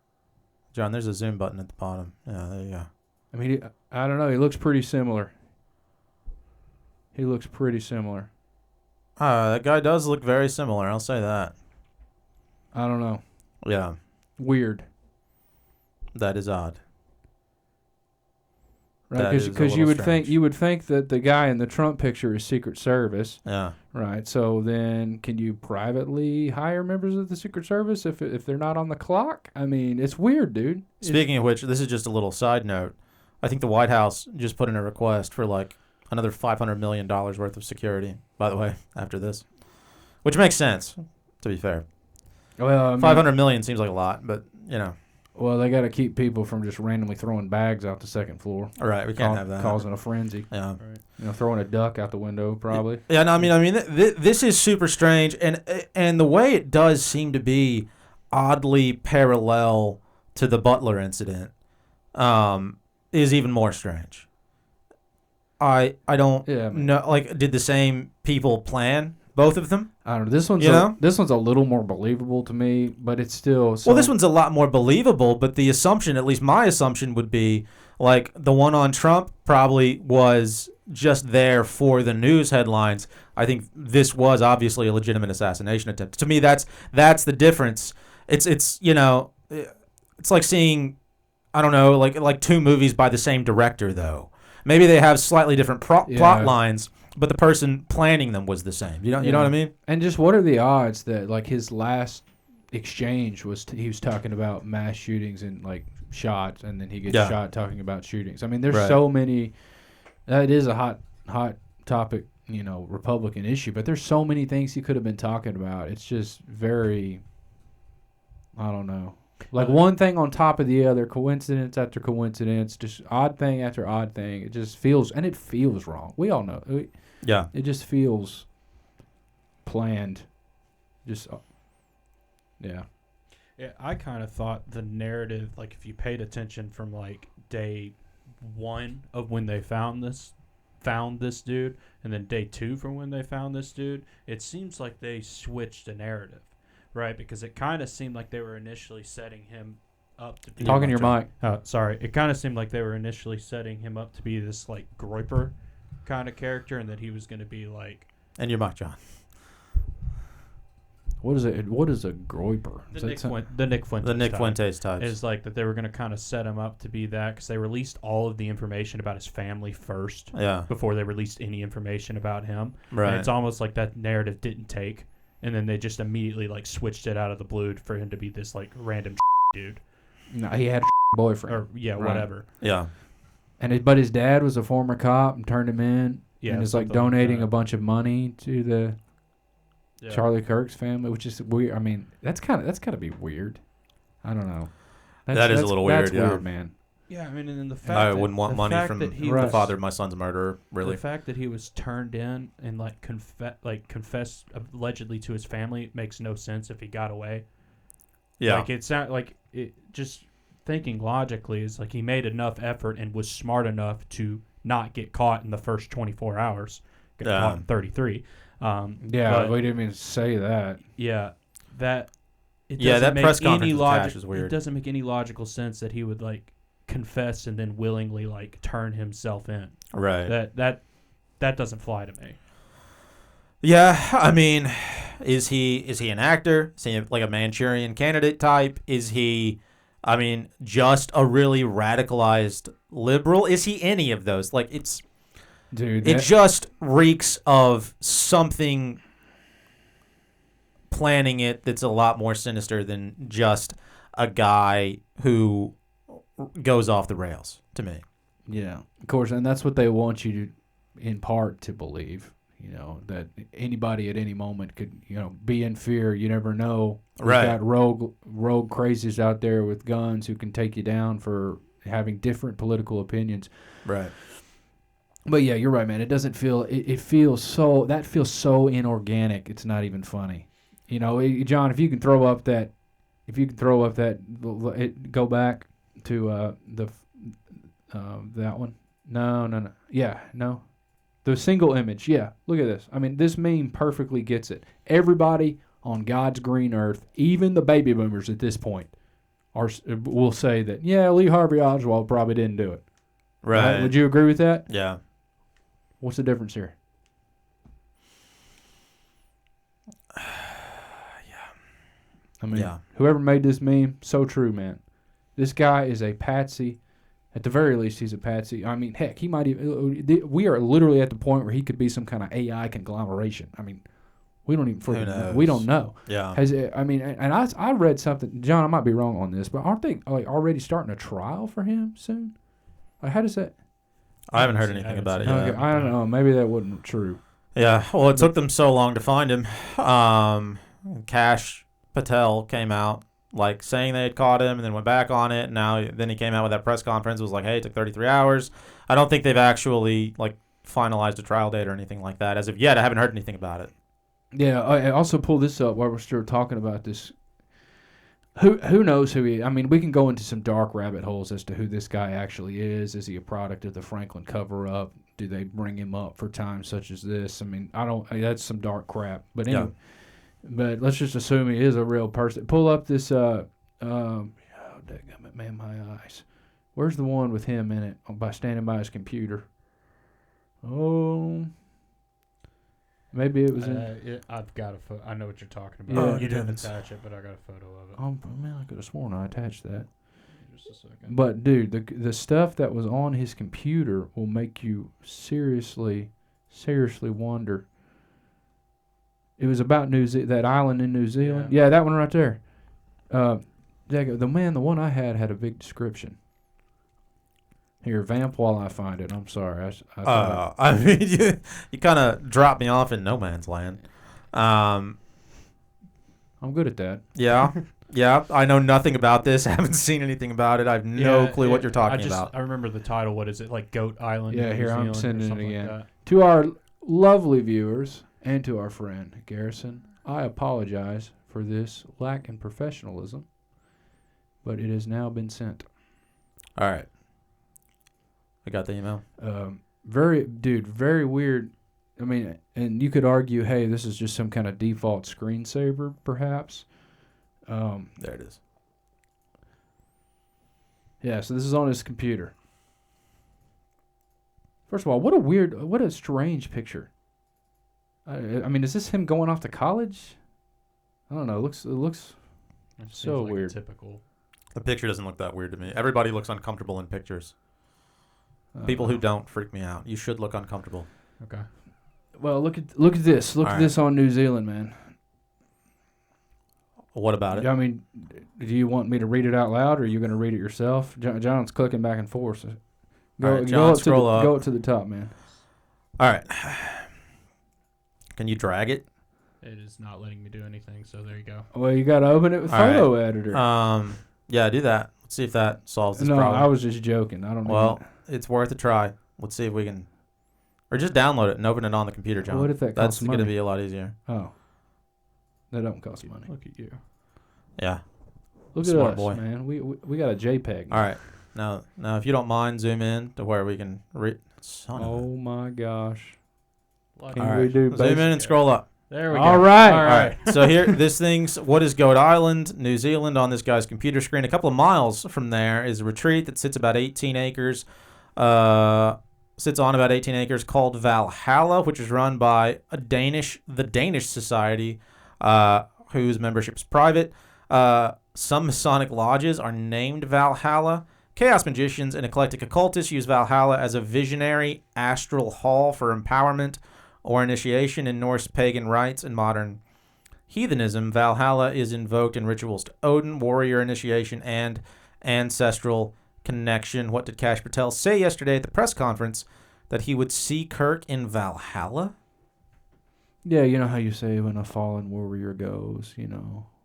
John, there's a zoom button at the bottom. Yeah, there you go. I mean, I don't know. He looks pretty similar. He looks pretty similar. That guy does look very similar. I'll say that. I don't know. Yeah, Weird. that is odd. Right, That is a because little strange. you would think that the guy in the Trump picture is Secret Service, Yeah. right? So then, can you privately hire members of the Secret Service if they're not on the clock? I mean, it's weird, dude. Speaking of which, this is just a little side note. I think the White House just put in a request for like another $500 million worth of security, by the way, after this. Which makes sense, to be fair. Well, I mean, 500 million seems like a lot, but, Well, they got to keep people from just randomly throwing bags out the second floor. all right, we can't have that. Causing a frenzy. Yeah. Throwing a duck out the window, probably. Yeah, no, I mean, this is super strange, and the way it does seem to be oddly parallel to the Butler incident, is even more strange. I don't know. Like, did the same people plan both of them? I don't know. This one's this one's a little more believable to me, but it's still. Well, this one's a lot more believable, but the assumption, at least my assumption, would be like the one on Trump probably was just there for the news headlines. I think this was obviously a legitimate assassination attempt. To me, that's the difference. It's like seeing, I don't know, like two movies by the same director though. Maybe they have slightly different plot lines, but the person planning them was the same. You know what I mean? And just what are the odds that like his last exchange was he was talking about mass shootings and like shots, and then he gets shot talking about shootings. I mean, there's so many. It is a hot topic, Republican issue, but there's so many things he could have been talking about. It's just very, I don't know. Like one thing on top of the other, coincidence after coincidence, just odd thing after odd thing. It just feels, and it feels wrong. We all know. Yeah. It just feels planned. Just, yeah. Yeah, I kind of thought the narrative, like if you paid attention from like day 1 of when they found this dude, and then day 2 from when they found this dude, it seems like they switched the narrative, right? Because it kind of seemed like they were initially setting him up to be Talking to your mic. Oh, sorry. It kind of seemed like they were initially setting him up to be this like groiper kind of character, and that he was going to be like And your mic, John. What is it? What is a groiper? Is the that Nick, some- the Nick Fuentes. The Nick type. Fuentes types. Is like that they were going to kind of set him up to be that, because they released all of the information about his family first Yeah. before they released any information about him. Right. And it's almost like that narrative didn't take, and then they just immediately like switched it out of the blue for him to be this like random dude. No, he had a boyfriend. Or yeah, Right. whatever. Yeah. But his dad was a former cop and turned him in. Yeah, and is like something like donating that. a bunch of money to the Yeah. Charlie Kirk's family, which is weird. I mean, that's got to be weird. I don't know. That is a little weird, That's yeah. weird, man. Yeah, I mean, and then the fact I that, wouldn't want the money fact from that he the Right. was, father of my son's murderer, really. The fact that he was turned in and like confessed allegedly to his family makes no sense if he got away. Yeah. Like it's not like it. Just thinking logically is like he made enough effort and was smart enough to not get caught in the first 24 hours. Got Yeah. caught in 33. Yeah, but we didn't even say that. yeah, that. It Yeah, doesn't that make press any conference with Cash is It weird. doesn't make any logical sense that he would like confess and then willingly like turn himself in. Right. That doesn't fly to me. Yeah, I mean, is he an actor? Is he like a Manchurian Candidate type? Is he, I mean, just a really radicalized liberal? Is he any of those? Like, Dude, it just reeks of something planning it that's a lot more sinister than just a guy who goes off the rails to me. yeah, of course, and that's what they want you to, in part, to believe. You know, that anybody at any moment could, be in fear. You never know. We've Right. got rogue crazies out there with guns who can take you down for having different political opinions. Right. But yeah, you're right, man. It doesn't feel. It feels so inorganic. It's not even funny. John, if you can throw up that, go back to that one. No. Yeah, no. The single image. Yeah, look at this. I mean, this meme perfectly gets it. Everybody on God's green earth, even the baby boomers at this point, will say that, yeah, Lee Harvey Oswald probably didn't do it. Right. Would you agree with that? Yeah. What's the difference here? I mean, Yeah. whoever made this meme, so true, man. This guy is a patsy. At the very least, he's a patsy. I mean, heck, he might even. We are literally at the point where he could be some kind of AI conglomeration. I mean, we don't even freaking know. We don't know. Yeah. I read something. John, I might be wrong on this, but aren't they like already starting a trial for him soon? Like, how does that? I haven't heard I anything haven't about it seen yet. Okay, I don't know. Maybe that wasn't true. Yeah, well, it took them so long to find him. Cash Patel came out like saying they had caught him, and then went back on it. And then he came out with that press conference. Was like, hey, it took 33 hours. I don't think they've actually like finalized a trial date or anything like that as of yet. I haven't heard anything about it. Yeah, I also pulled this up while we're still talking about this. Who knows who he is? I mean, we can go into some dark rabbit holes as to who this guy actually is. Is he a product of the Franklin cover-up? Do they bring him up for times such as this? I mean, that's some dark crap. But anyway, but let's just assume he is a real person. Pull up this, oh, dadgummit, man, my eyes. Where's the one with him in it by standing by his computer? Oh, maybe it was in. I've got a photo. I know what you're talking Yeah. about. Oh, You didn't goodness. attach it, but I got a photo of it. Oh, man, I could have sworn I attached that. Just a second. But dude, the stuff that was on his computer will make you seriously wonder. It was about that island in New Zealand. Yeah. Yeah, that one right there. The one I had a big description. Here, vamp while I find it. I'm sorry. I mean, you kind of dropped me off in no man's land. I'm good at that. Yeah. Yeah, I know nothing about this. I haven't seen anything about it. I have no clue what you're talking about. I remember the title. What is it? Like Goat Island? Yeah, in New here, I'm Zealand or sending it something again. Like that. To our lovely viewers and to our friend Garrison, I apologize for this lack in professionalism, but it has now been sent. All right. I got the email. Very weird. I mean, and you could argue, hey, this is just some kind of default screensaver, perhaps. There it is. Yeah, so this is on his computer. First of all, what a strange picture. I mean, is this him going off to college? I don't know. It looks It seems so like a weird. Typical. The picture doesn't look that weird to me. Everybody looks uncomfortable in pictures. People who don't freak me out. You should look uncomfortable. Okay. Well, look at this. Look All at right. this on New Zealand, man. What about it? I mean, do you want me to read it out loud, or are you going to read it yourself? John's clicking back and forth. So All right, John, scroll up. Go up to the top, man. All right. Can you drag it? It is not letting me do anything. So there you go. Well, you got to open it with All right. Photo Editor. Yeah, do that. Let's see if that solves this No, problem. I was just joking. I don't know. Well, it's worth a try. Let's see if we can, or just download it and open it on the computer, John. What if that That's costs going to money? be a lot easier. Oh, that don't cost money. Look at you. Yeah. Look at Smart us, boy. man. We got a JPEG. All right. Now, if you don't mind, zoom in to where we can read. Oh my gosh. Look. Can All we right. do Zoom basic? in and scroll up. There we go. All right. All right. So here, this thing's, what is Goat Island, New Zealand, on this guy's computer screen. A couple of miles from there is a retreat that sits about 18 acres. Sits on about 18 acres, called Valhalla, which is run by the Danish Society, whose membership is private. Some Masonic lodges are named Valhalla. Chaos magicians and eclectic occultists use Valhalla as a visionary astral hall for empowerment or initiation in Norse pagan rites and modern heathenism. Valhalla is invoked in rituals to Odin, warrior initiation, and ancestral connection. What did Kash Patel say yesterday at the press conference? That he would see Kirk in Valhalla? Yeah, you know how you say when a fallen warrior goes,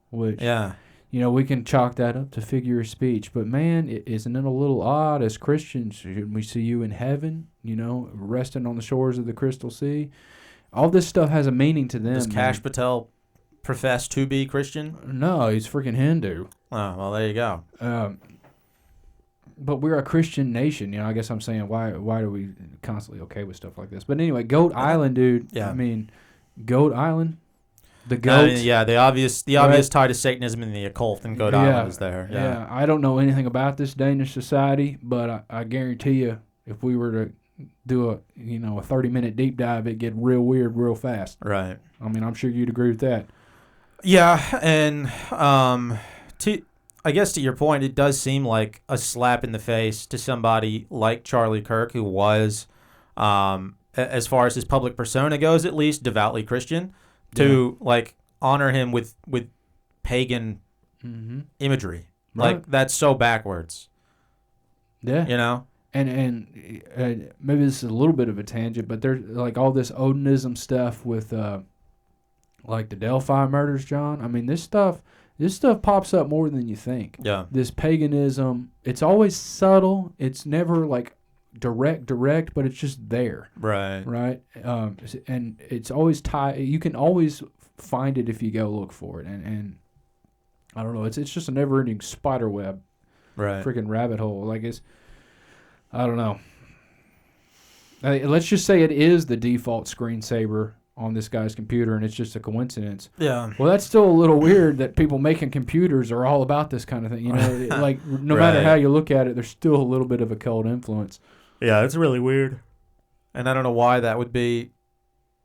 which, Yeah. we can chalk that up to figure of speech. But, man, isn't it a little odd as Christians? Shouldn't we see you in heaven, resting on the shores of the Crystal Sea? All this stuff has a meaning to them. Does Kash man. Patel profess to be Christian? No, he's freaking Hindu. Oh, well, there you go. But we're a Christian nation, I guess I'm saying why are we constantly okay with stuff like this? But anyway, Goat Island, dude. Yeah. I mean, Goat Island, the goat. Yeah, the obvious tie to Satanism and the occult in Goat Island is there. Yeah. I don't know anything about this Danish society, but I guarantee you, if we were to do a 30-minute deep dive, it'd get real weird real fast. Right. I mean, I'm sure you'd agree with that. Yeah, and I guess to your point, it does seem like a slap in the face to somebody like Charlie Kirk, who was, as far as his public persona goes, at least devoutly Christian, to honor him with pagan imagery. Right. Like, that's so backwards. Yeah. And maybe this is a little bit of a tangent, but there's all this Odinism stuff with the Delphi murders, John. I mean, this stuff pops up more than you think. Yeah. This paganism, it's always subtle. It's never direct, but it's just there. Right. Right? And it's always tied. You can always find it if you go look for it. And I don't know. It's just a never-ending spider web. Right. Freaking rabbit hole. I don't know. Let's just say it is the default screensaver on this guy's computer, and it's just a coincidence. Yeah. Well, that's still a little weird that people making computers are all about this kind of thing. No matter how you look at it, there's still a little bit of occult influence. Yeah, it's really weird. And I don't know why that would be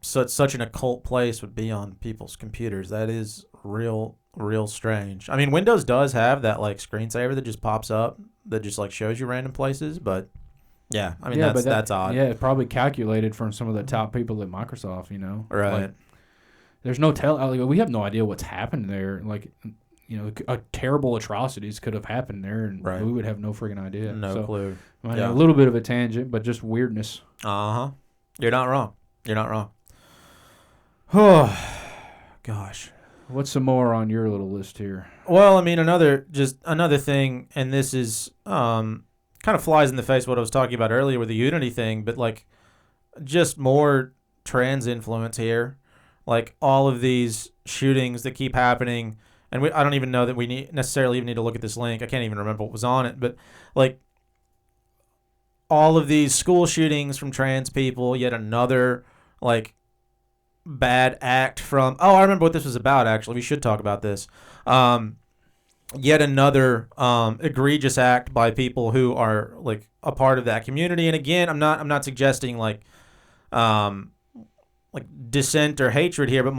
such an occult place would be on people's computers. That is real strange. I mean, Windows does have that screensaver that just pops up that just shows you random places, but yeah, I mean that's odd. Yeah, probably calculated from some of the top people at Microsoft, Right. There's no we have no idea what's happened there. Terrible atrocities could have happened there, and we would have no freaking idea. No clue. A little bit of a tangent, but just weirdness. Uh-huh. You're not wrong. Oh, gosh. What's some more on your little list here? Well, I mean, another thing, and this is kind of flies in the face of what I was talking about earlier with the unity thing, but like just more trans influence here. Like all of these shootings that keep happening, and I don't even know that we necessarily even need to look at this link. I can't even remember what was on it, but like all of these school shootings from trans people, yet another like bad act from. Oh, I remember what this was about. Actually, we should talk about this. Yet another egregious act by people who are like a part of that community. And again, I'm not suggesting like dissent or hatred here, but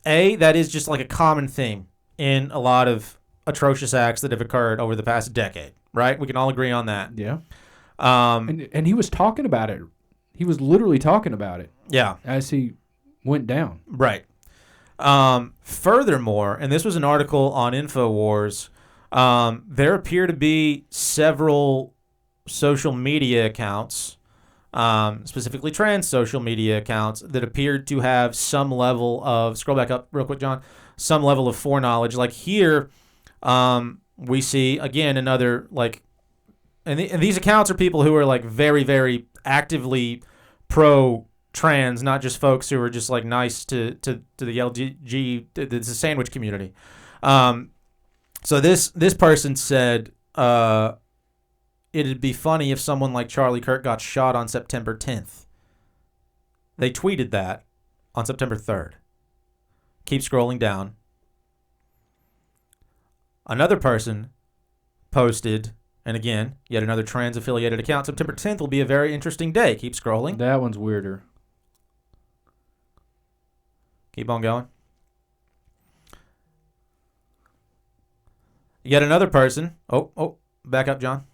that is just like a common theme in a lot of atrocious acts that have occurred over the past decade, right? We can all agree on that. Yeah. And he was talking about it. He was literally talking about it. Yeah. As he went down. Right. Furthermore, and this was an article on InfoWars, there appear to be several social media accounts, specifically trans social media accounts, that appeared to have some level of, scroll back up real quick, John, some level of foreknowledge. Like here, we see, again, another, like, and these accounts are people who are, like, very, very actively pro-trans, not just folks who are just, like, nice to the the sandwich community. So this person said, it'd be funny if someone like Charlie Kirk got shot on September 10th. They tweeted that on September 3rd. Keep scrolling down. Another person posted, and again, yet another trans-affiliated account, September 10th will be a very interesting day. Keep scrolling. That one's weirder. Keep on going. Yet another person. Oh, back up, John.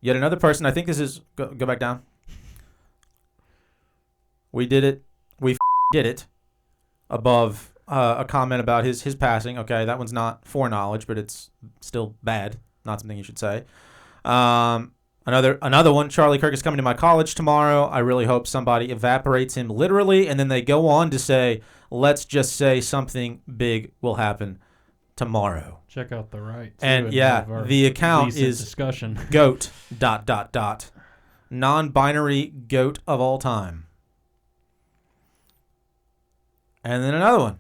Yet another person. I think this is. Go back down. We did it. We did it. Above a comment about his passing. Okay, that one's not foreknowledge, but it's still bad. Not something you should say. Another one. Charlie Kirk is coming to my college tomorrow. I really hope somebody evaporates him literally. And then they go on to say, let's just say something big will happen tomorrow. Check out the right. And yeah, the account is discussion. goat ... non-binary goat of all time. And then another one.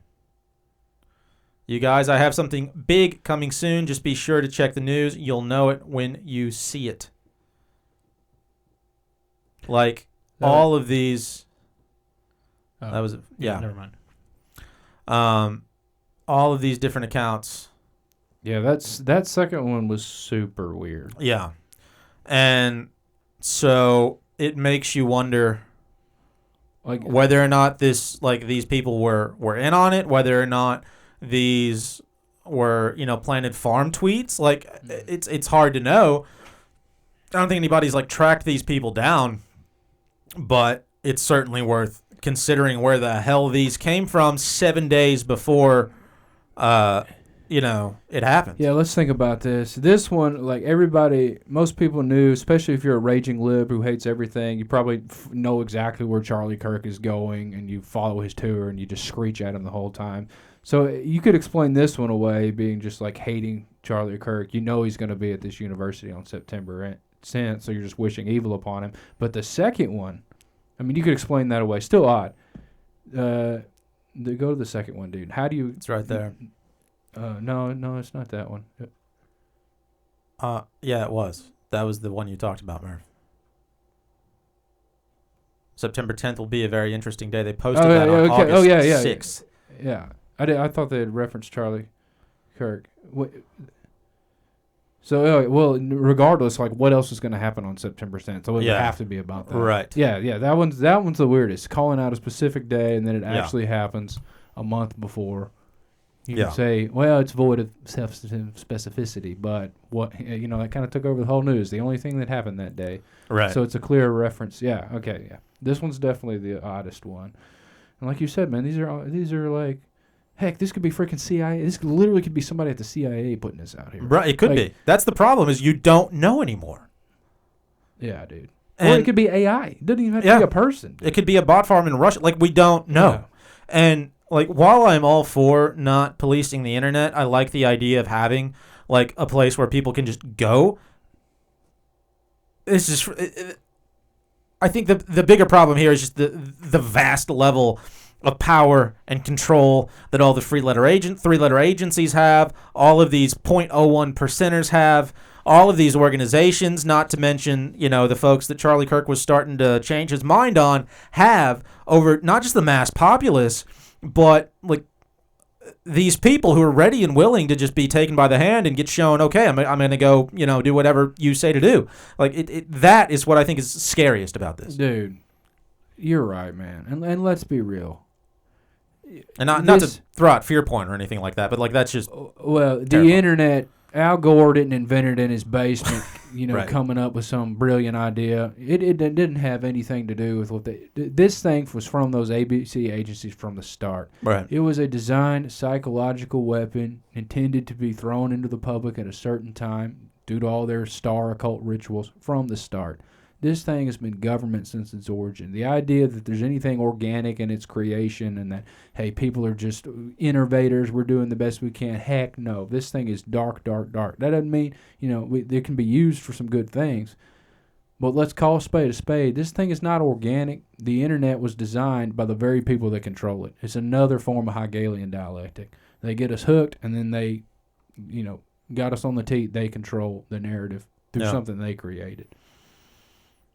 You guys, I have something big coming soon. Just be sure to check the news. You'll know it when you see it. Like all of these. That was Never mind. All of these different accounts. Yeah, that second one was super weird. Yeah. And so it makes you wonder, like, whether or not these people were in on it, whether or not these were, planted farm tweets. Like, it's hard to know. I don't think anybody's like tracked these people down, but it's certainly worth considering where the hell these came from 7 days before it happened. Yeah, let's think about this. This one, like most people knew, especially if you're a raging lib who hates everything, you probably know exactly where Charlie Kirk is going, and you follow his tour, and you just screech at him the whole time. So you could explain this one away being just like hating Charlie Kirk. You know he's going to be at this university on September 10th, so you're just wishing evil upon him. But the second one, I mean, you could explain that away. Still odd. Go to the second one, dude. How do you... It's right there. No, it's not that one. Yeah, it was. That was the one you talked about, Murph. September 10th will be a very interesting day. They posted that on August 6th. Yeah. I thought they had referenced Charlie Kirk. So, well, regardless, like, what else is going to happen on September 10th? So it would have to be about that. Right. Yeah, that one's the weirdest. Calling out a specific day, and then it actually happens a month before. You can say, well, it's void of specificity, but that kind of took over the whole news. The only thing that happened that day. Right. So it's a clear reference. Yeah, okay, yeah. This one's definitely the oddest one. And like you said, man, these are like, heck, this could be freaking CIA. This literally could be somebody at the CIA putting this out here. Right, it could be. That's the problem, is you don't know anymore. Yeah, dude. Or it And could be AI. It doesn't even have to Yeah. be a person. it could be a bot farm in Russia. Like, we don't know. Yeah. And like, while I'm all for not policing the internet, I like the idea of having like a place where people can just go. It's just, I think the bigger problem here is just the vast level of power and control that all the three-letter agencies have, all of these 0.01 percenters have, all of these organizations, not to mention, the folks that Charlie Kirk was starting to change his mind on, have over not just the mass populace, but like these people who are ready and willing to just be taken by the hand and get shown, okay, I'm going to go, do whatever you say to do. Like, that is what I think is scariest about this. Dude, you're right, man. And let's be real. And not to throw out fear point or anything like that, but like, that's just Well, the terrifying. internet, Al Gore didn't invent it in his basement, Right. coming up with some brilliant idea. It didn't have anything to do with what this thing was from those ABC agencies from the start. right. It was a designed psychological weapon intended to be thrown into the public at a certain time due to all their star occult rituals from the start. This thing has been government since its origin. The idea that there's anything organic in its creation and that, hey, people are just innovators, we're doing the best we can. Heck no. This thing is dark, dark, dark. That doesn't mean, it can be used for some good things. But let's call a spade a spade. This thing is not organic. The internet was designed by the very people that control it. It's another form of Hegelian dialectic. They get us hooked, and then they, got us on the teat. They control the narrative through something they created.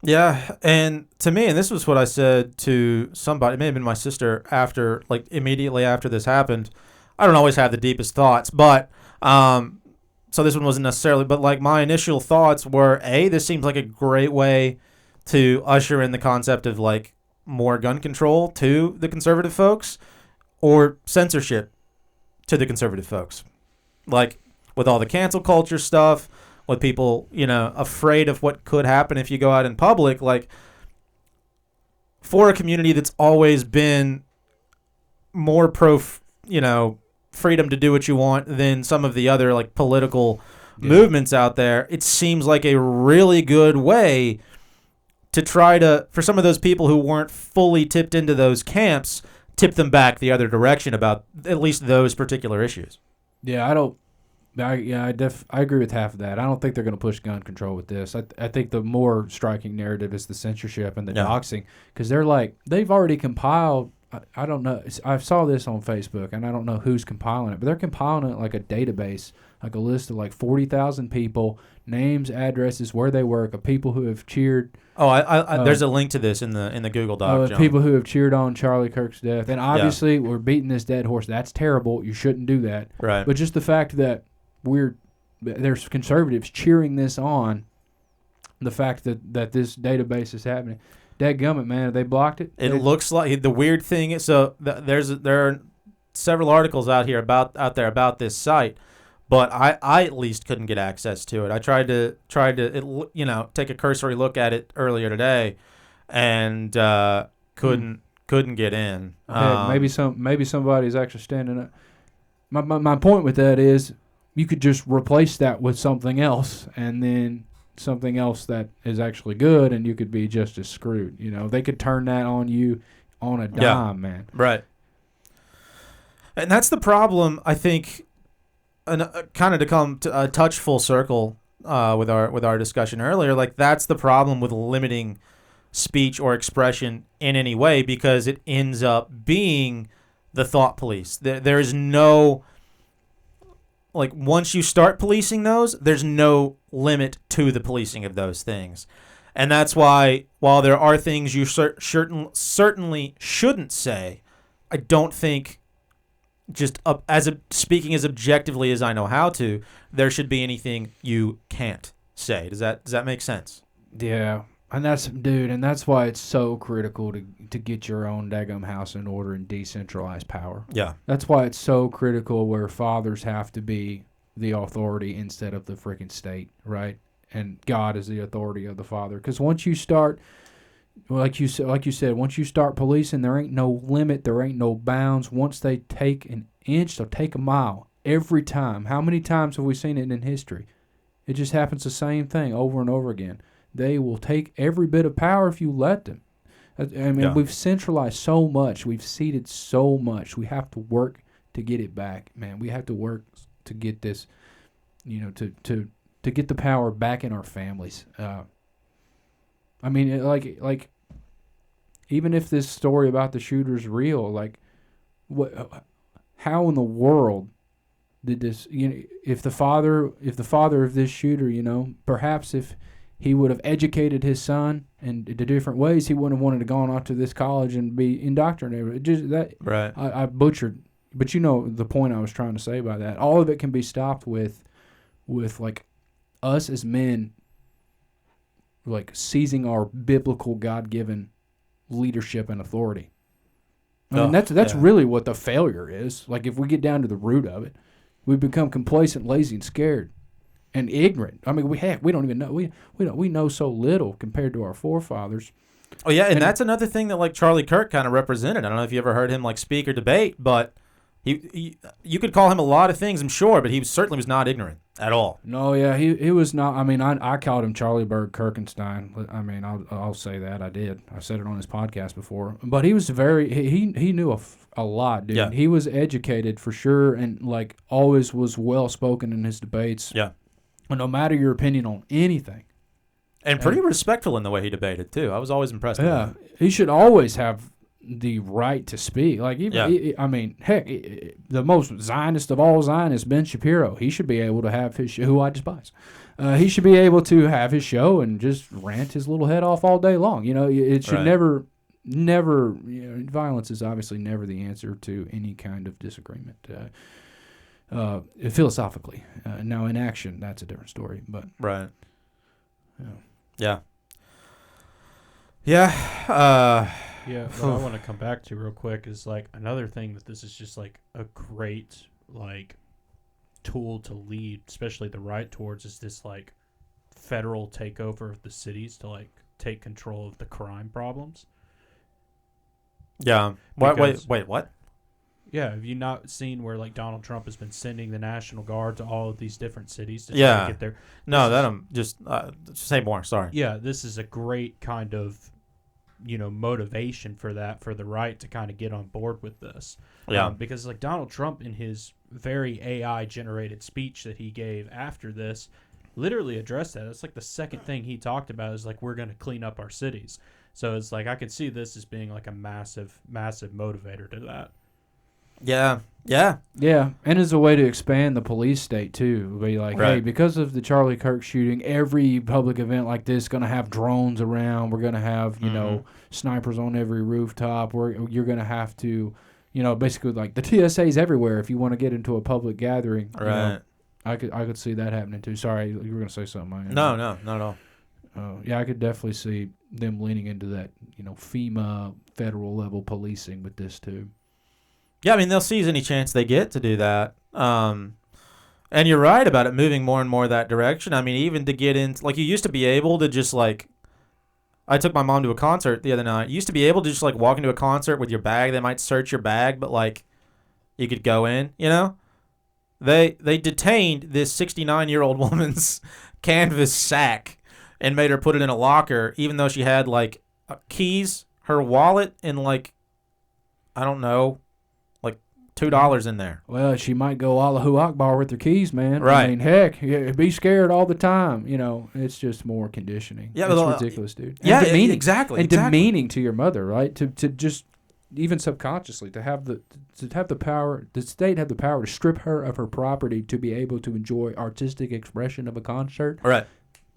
Yeah, and to me, and this was what I said to somebody, it may have been my sister, after, like, immediately after this happened. I don't always have the deepest thoughts, but, so this one wasn't necessarily, but like, my initial thoughts were, this seems like a great way to usher in the concept of like more gun control to the conservative folks, or censorship to the conservative folks. Like, with all the cancel culture stuff, with people, afraid of what could happen if you go out in public, like, for a community that's always been more pro, freedom to do what you want than some of the other, like, political movements out there, it seems like a really good way to try to, for some of those people who weren't fully tipped into those camps, tip them back the other direction about at least those particular issues. Yeah, I agree with half of that. I don't think they're going to push gun control with this. I think the more striking narrative is the censorship and the doxing, because they've already compiled. I don't know. I saw this on Facebook, and I don't know who's compiling it, but they're compiling it like a database, like a list of like 40,000 people, names, addresses, where they work, of people who have cheered. Oh, there's a link to this in the Google Doc. John. People who have cheered on Charlie Kirk's death, and obviously we're beating this dead horse. That's terrible. You shouldn't do that. Right. But just the fact that there's conservatives cheering this on, the fact that this database is happening. Dadgummit, man, they blocked it. It looks like the weird thing is, so there are several articles out there about this site, but I at least couldn't get access to it. I tried to take a cursory look at it earlier today, and couldn't get in. Heck, maybe somebody's actually standing up. My point with that is, you could just replace that with something else, and then something else that is actually good, and you could be just as screwed. They could turn that on you on a dime, man. Right. And that's the problem, I think, and kind of to come to a touch full circle with our discussion earlier. Like, that's the problem with limiting speech or expression in any way, because it ends up being the thought police. There is no, like, once you start policing those, there's no limit to the policing of those things. And that's why, while there are things you certainly shouldn't say, I don't think, just speaking as objectively as I know how to, there should be anything you can't say. Does that make sense? Yeah. And that's why it's so critical to get your own daggum house in order and decentralize power. Yeah. That's why it's so critical where fathers have to be the authority instead of the freaking state, right? And God is the authority of the father. Because once you start, like you said, once you start policing, there ain't no limit, there ain't no bounds. Once they take an inch, they'll take a mile every time. How many times have we seen it in history? It just happens the same thing over and over again. they will take every bit of power if you let them. I mean, Yeah. we've centralized so much. We've ceded so much. We have to work to get it back, man. We have to work to get this, to get the power back in our families. I mean, like, even if this story about the shooter's real, like, how in the world did this? If the father of this shooter, perhaps if he would have educated his son in the different ways, he wouldn't have wanted to go off to this college and be indoctrinated. Just that, Right. I butchered, but the point I was trying to say by that. All of it can be stopped with like us as men, like seizing our biblical God-given leadership and authority. I mean, that's really what the failure is. Like, if we get down to the root of it, we become complacent, lazy, and scared, and ignorant. I mean, we don't even know. We know so little compared to our forefathers. Oh yeah, and that's another thing that like Charlie Kirk kind of represented. I don't know if you ever heard him like speak or debate, but he you could call him a lot of things, I'm sure, but he certainly was not ignorant at all. No, yeah, he was not. I mean, I called him Charlie Bird Kirkenstein. I mean, I'll say that. I did. I said it on his podcast before. But he was he knew a lot, dude. Yeah. He was educated for sure, and like always was well spoken in his debates. Yeah. No matter your opinion on anything. And pretty respectful in the way he debated too. I was always impressed. Yeah, with that. he should always have the right to speak. Like, even, I mean, heck, the most Zionist of all Zionists, Ben Shapiro, he should be able to have his show, who I despise. He should be able to have his show and just rant his little head off all day long. It should Right. never. Violence is obviously never the answer to any kind of disagreement. Philosophically, now in action, that's a different story. But Right. yeah. Yeah. Yeah, what I want to come back to real quick is like another thing that this is just like a great like tool to lead, especially the right towards, is this like federal takeover of the cities to like take control of the crime problems. Yeah. Because- Wait, what? Yeah, have you not seen where like Donald Trump has been sending the National Guard to all of these different cities to try Yeah. to get there? No, This that is- I'm just say more. Sorry. Yeah, this is a great kind of motivation for the right to kind of get on board with this. Yeah. Because like Donald Trump in his very AI generated speech that he gave after this literally addressed that. It's like the second thing he talked about is like, we're going to clean up our cities. So it's like I could see this as being like a massive motivator to that. Yeah. Yeah. Yeah, and as a way to expand the police state too, be like, hey, Right. because of the Charlie Kirk shooting, every public event like this is going to have drones around. We're going to have snipers on every rooftop. You're going to have to, basically like the TSA's everywhere if you want to get into a public gathering. Right. I could see that happening too. Sorry, you were going to say something. No, not at all. Yeah, I could definitely see them leaning into that, FEMA federal level policing with this too. Yeah, I mean, they'll seize any chance they get to do that. And you're right about it moving more and more that direction. I mean, even to get in, like, you used to be able to just, like, I took my mom to a concert the other night. You used to be able to just, like, walk into a concert with your bag. They might search your bag, but, like, you could go in, They detained this 69-year-old woman's canvas sack and made her put it in a locker, even though she had, like, keys, her wallet, and, like, I don't know, $2 in there. Well, she might go Allahu Akbar with her keys, man. Right. I mean, heck, be scared all the time. It's just more conditioning. Yeah, it's but, ridiculous, dude. Yeah, and demeaning. exactly. And demeaning to your mother, right? To just even subconsciously to have the power, the state have the power to strip her of her property to be able to enjoy artistic expression of a concert. Right.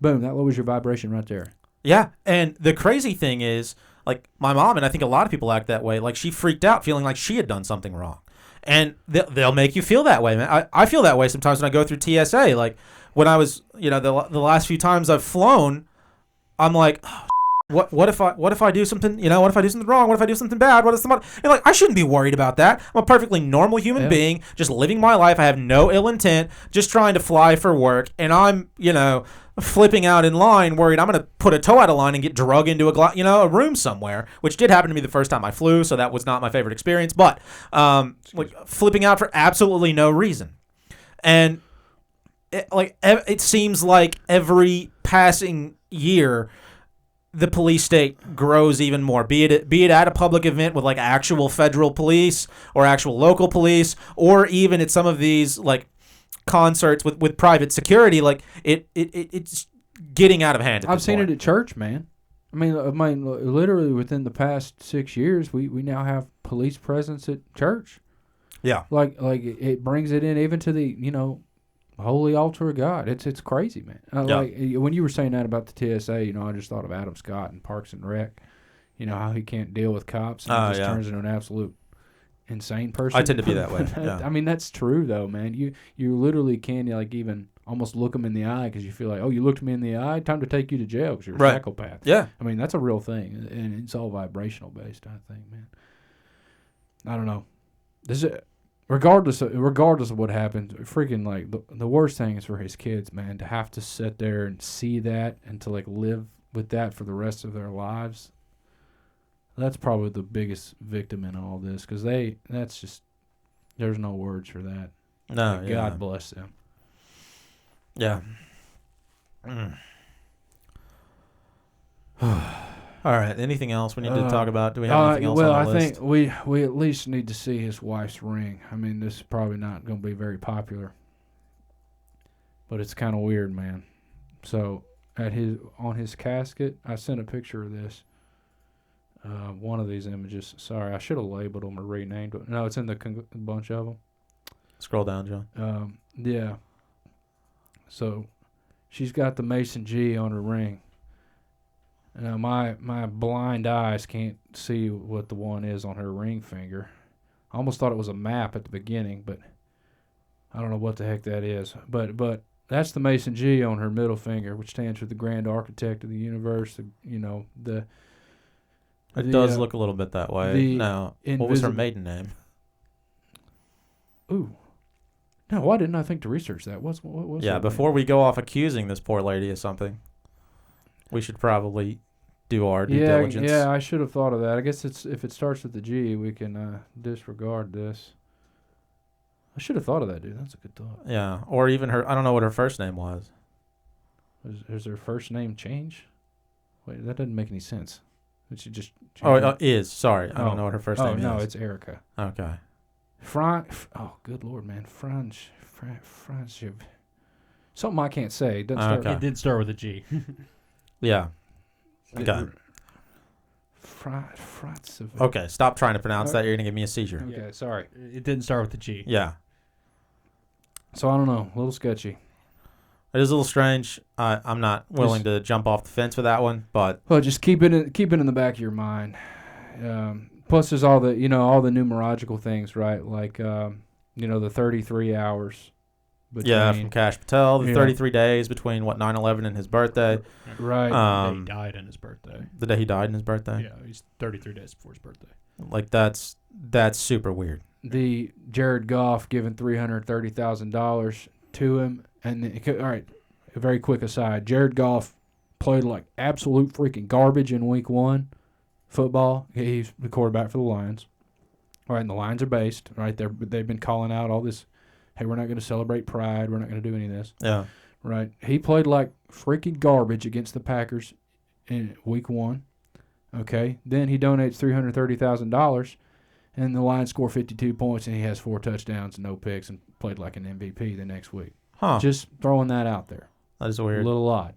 Boom, that lowers your vibration right there. Yeah, and the crazy thing is, like, my mom, and I think a lot of people act that way, like, she freaked out feeling like she had done something wrong. And they'll make you feel that way, man. I feel that way sometimes when I go through TSA. Like, when I was, the last few times I've flown, I'm like, oh, what if I do something, what if I do something wrong? What if I do something bad? What if somebody, I shouldn't be worried about that. I'm a perfectly normal human being, just living my life. I have no ill intent, just trying to fly for work. And I'm, flipping out in line, worried I'm going to put a toe out of line and get drug into a room somewhere, which did happen to me the first time I flew, so that was not my favorite experience. But flipping out for absolutely no reason, and it seems like every passing year, the police state grows even more. Be it at a public event with like actual federal police or actual local police, or even at some of these like concerts with private security. Like it's getting out of hand. I've seen it at church, man. I mean, literally within the past 6 years, we now have police presence at church. Yeah. Like it brings it in even to the holy altar of God. It's crazy, man. Yeah. Like when you were saying that about the TSA, I just thought of Adam Scott and Parks and Rec. How he can't deal with cops and he just turns into an absolute insane person. I tend to be that way. Yeah. I mean, that's true though, man. You literally can even almost look them in the eye because you feel like, oh, you looked me in the eye, time to take you to jail because you're a psychopath. Yeah. I mean, that's a real thing, and it's all vibrational based, I think, man. I don't know. This is regardless of what happens, freaking like the worst thing is for his kids, man, to have to sit there and see that and to like live with that for the rest of their lives. That's probably the biggest victim in all this because that's just there's no words for that. No, like, God bless them. Yeah. All right. Anything else we need to talk about? Do we have anything else on the I list? think we at least need to see his wife's ring. I mean, this is probably not going to be very popular, but it's kind of weird, man. So on his casket, I sent a picture of this. One of these images. Sorry, I should have labeled them or renamed it. No, it's in the bunch of them. Scroll down, John. Yeah. So, she's got the Mason G on her ring. Now, my blind eyes can't see what the one is on her ring finger. I almost thought it was a map at the beginning, but I don't know what the heck that is. But that's the Mason G on her middle finger, which stands for the Grand Architect of the Universe. It does look a little bit that way. Now, what was her maiden name? Ooh. No, why didn't I think to research that? What was Yeah, before we go off accusing this poor lady of something, we should probably do our due diligence. Yeah, I should have thought of that. I guess if it starts with the G, we can disregard this. I should have thought of that, dude. That's a good thought. Yeah, or even her. I don't know what her first name was. Is her first name change? Wait, that doesn't make any sense. Did she just? Is sorry. I don't know what her first name is. Oh, no, it's Erica. Okay. Oh, good Lord, man. Franz. Something I can't say. It doesn't start. It did start with a G. Yeah. Okay. Okay, stop trying to pronounce that. You're going to give me a seizure. Okay, sorry. It didn't start with a G. Yeah. So I don't know. A little sketchy. It is a little strange. I'm not willing to jump off the fence with that one, but well, just keep it in the back of your mind. Plus, there's all the numerological things, right? Like the 33 hours. From Kash Patel, the 33 days between 9/11 and his birthday. Right. The day he died on his birthday. The day he died on his birthday. Yeah, he's 33 days before his birthday. Like that's super weird. The Jared Goff giving $330,000 to him. And all right, a very quick aside. Jared Goff played like absolute freaking garbage in week 1 football. He's the quarterback for the Lions. All right, and the Lions are based, right? They've been calling out all this, hey, we're not going to celebrate pride. We're not going to do any of this. Yeah. Right. He played like freaking garbage against the Packers in week 1. Okay. Then he donates $330,000, and the Lions score 52 points, and he has 4 touchdowns, no picks, and played like an MVP the next week. Huh. Just throwing that out there. That is weird. A little odd.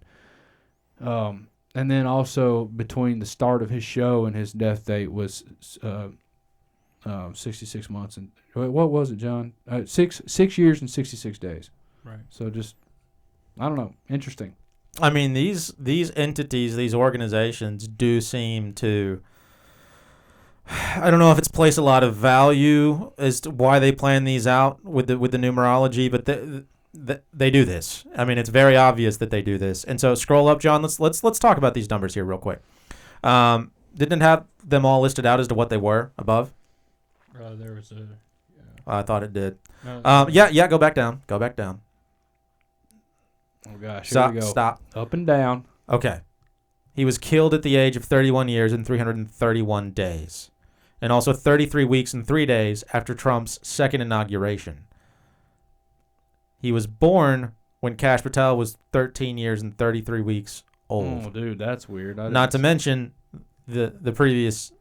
And then also between the start of his show and his death date was 66 months and what was it, John? 6 years and 66 days. Right. So just I don't know. Interesting. I mean, these entities, these organizations do seem to. I don't know if it's placed a lot of value as to why they plan these out with the numerology, but they do this. I mean, it's very obvious that they do this. And so scroll up, John. Let's talk about these numbers here real quick. Didn't have them all listed out as to what they were above. There was a. Yeah. I thought it did. No, yeah. Go back down. Go back down. Oh gosh. Here we go. Stop. Up and down. Okay. He was killed at the age of 31 years and 331 days, and also 33 weeks and 3 days after Trump's second inauguration. He was born when Kash Patel was 13 years and 33 weeks old. Oh, dude, that's weird. Not to mention the previous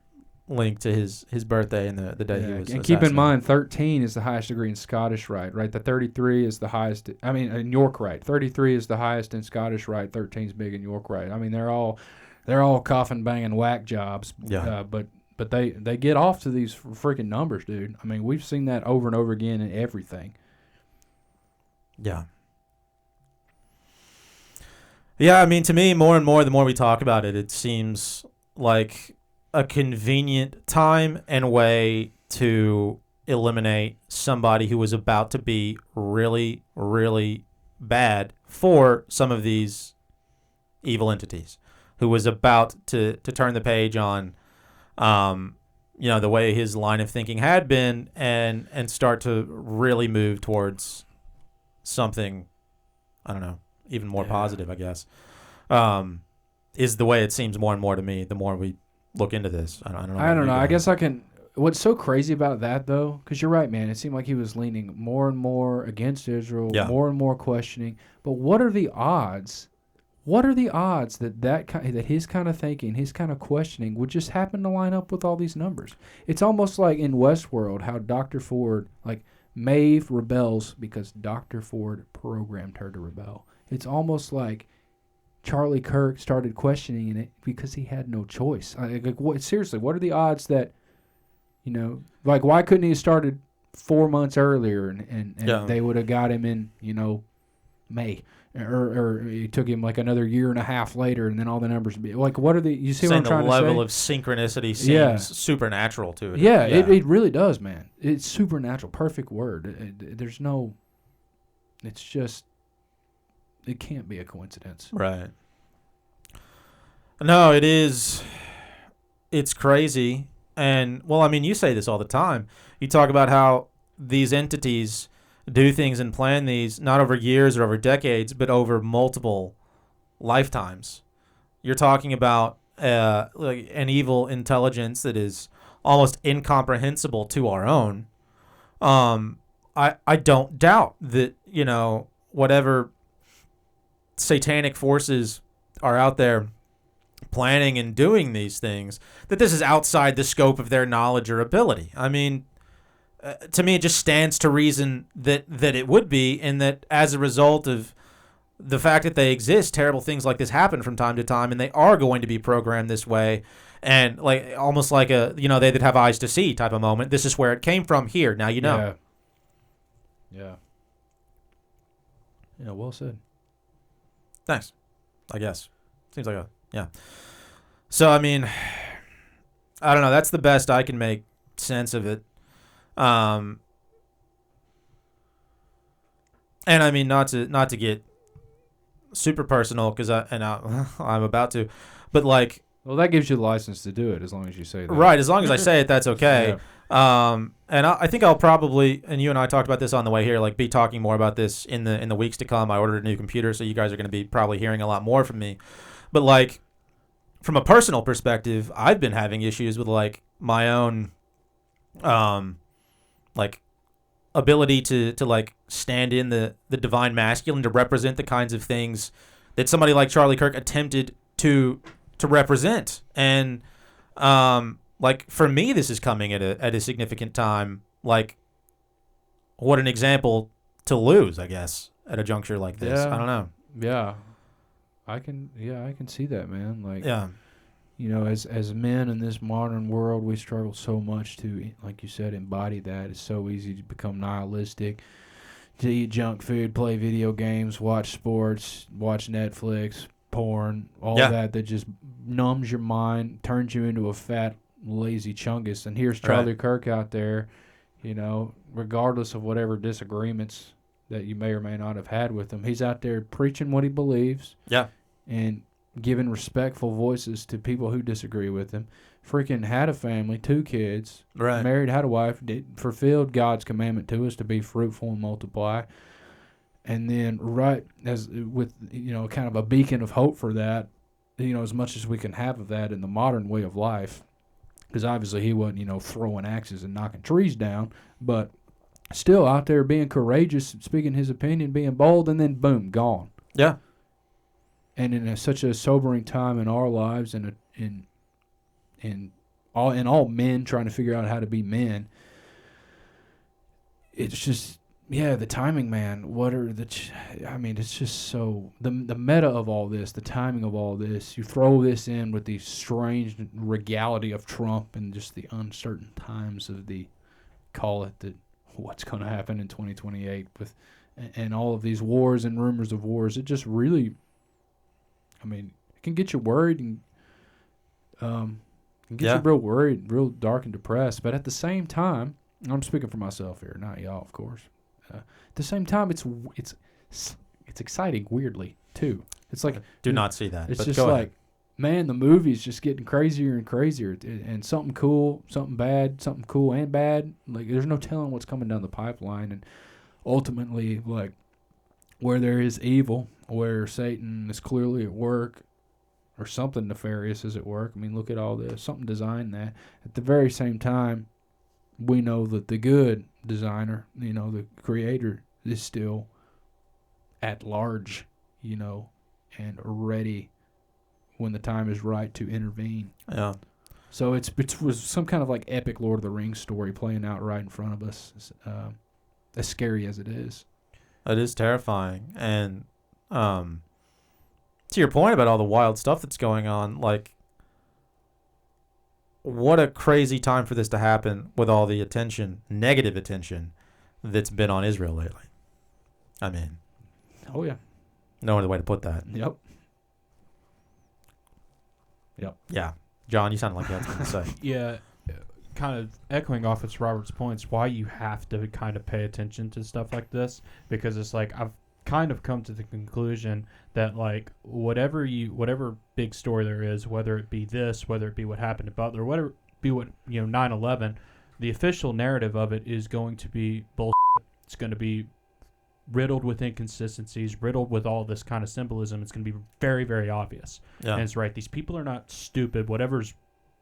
link to his birthday and the day he was and keep in assassinated. mind, 13 is the highest degree in Scottish Rite, right? The 33 is the highest. I mean, in York Rite, 33 is the highest in Scottish Rite. 13 is big in York Rite. I mean, they're all coffin banging whack jobs. Yeah. But they get off to these freaking numbers, dude. I mean, we've seen that over and over again in everything. Yeah. Yeah, I mean, to me, more and more, the more we talk about it, it seems like a convenient time and way to eliminate somebody who was about to be really, really bad for some of these evil entities, who was about to turn the page on, the way his line of thinking had been, and start to really move towards something, I don't know, even more positive, I guess, is the way it seems more and more to me the more we look into this. I don't know. I don't know. I guess I can. What's so crazy about that, though, because you're right, man. It seemed like he was leaning more and more against Israel, more and more questioning. But what are the odds? What are the odds that his kind of thinking, his kind of questioning would just happen to line up with all these numbers? It's almost like in Westworld how Dr. Ford, like Maeve rebels because Dr. Ford programmed her to rebel. It's almost like Charlie Kirk started questioning it because he had no choice. Seriously, what are the odds that, why couldn't he have started 4 months earlier and they would have got him in, May? Or it took him like another year and a half later, and then all the numbers would be like, what are the? You see what I'm trying to say? The level of synchronicity seems supernatural to it. Yeah, it really does, man. It's supernatural. Perfect word. There's no. It's just. It can't be a coincidence. Right. No, it is. It's crazy, and well, I mean, you say this all the time. You talk about how these entities do things and plan these not over years or over decades, but over multiple lifetimes. You're talking about like an evil intelligence that is almost incomprehensible to our own. I don't doubt that, whatever satanic forces are out there planning and doing these things, that this is outside the scope of their knowledge or ability. I mean, to me, it just stands to reason that it would be, and that as a result of the fact that they exist, terrible things like this happen from time to time, and they are going to be programmed this way, and like almost like a they that have eyes to see type of moment. This is where it came from. Here, now you know. Yeah. Well said. Thanks. I guess seems like So I mean, I don't know. That's the best I can make sense of it. And I mean, not to get super personal, because I'm about to, but like, well, that gives you the license to do it as long as you say that. Right, as long as I say it, that's okay. Yeah. And I think I'll probably, and you and I talked about this on the way here, like be talking more about this in the weeks to come. I ordered a new computer, so you guys are going to be probably hearing a lot more from me. But like, from a personal perspective, I've been having issues with like my own, like ability to like stand in the divine masculine, to represent the kinds of things that somebody like Charlie Kirk attempted to represent. And like for me, this is coming at a significant time. Like, what an example to lose, I guess, at a juncture like this. I don't know. Yeah. I can see that, man. Like, yeah. As men in this modern world, we struggle so much to, like you said, embody that. It's so easy to become nihilistic, to eat junk food, play video games, watch sports, watch Netflix, porn, all that just numbs your mind, turns you into a fat, lazy chungus. And here's Charlie Kirk out there, regardless of whatever disagreements that you may or may not have had with him, he's out there preaching what he believes. Yeah. And giving respectful voices to people who disagree with him. Freaking had a family, 2 kids, married, had a wife, fulfilled God's commandment to us to be fruitful and multiply. And then as with, kind of a beacon of hope for that, as much as we can have of that in the modern way of life, because obviously he wasn't, throwing axes and knocking trees down, but still out there being courageous, speaking his opinion, being bold, and then boom, gone. Yeah. and in such a sobering time in our lives, and in all men trying to figure out how to be men, it's just, yeah, the timing, man. What are I mean, it's just so the meta of all this, the timing of all this. You throw this in with the strange regality of Trump and just the uncertain times of what's going to happen in 2028 with, and all of these wars and rumors of wars. It just really, I mean, it can get you worried and can get you real worried, real dark and depressed. But at the same time, I'm speaking for myself here, not y'all, of course. At the same time, it's exciting, weirdly too. It's like Do not see that. it's but just go like, ahead. man, the movie's just getting crazier and crazier, and something cool, something bad, something cool and bad. Like, there's no telling what's coming down the pipeline, and ultimately, like, where there is evil, where Satan is clearly at work, or something nefarious is at work. I mean, look at all this, something designed that. At the very same time, we know that the good designer, the creator, is still at large, and ready when the time is right to intervene. Yeah. So it was some kind of like epic Lord of the Rings story playing out right in front of us, as scary as it is. It is terrifying. And to your point about all the wild stuff that's going on, like, what a crazy time for this to happen with all the attention, negative attention, that's been on Israel lately. I mean, Oh, yeah. no other way to put that. Yep. Yeah. John, you sound like you had something to say. Yeah, kind of echoing off of Robert's points, why you have to kind of pay attention to stuff like this, because it's like I've kind of come to the conclusion that, like, whatever big story there is, whether it be this, whether it be what happened to Butler, whether it be what 9/11, the official narrative of it is going to be bullshit. It's going to be riddled with inconsistencies, riddled with all this kind of symbolism. It's going to be very, very obvious. Yeah. And it's right. These people are not stupid. Whatever's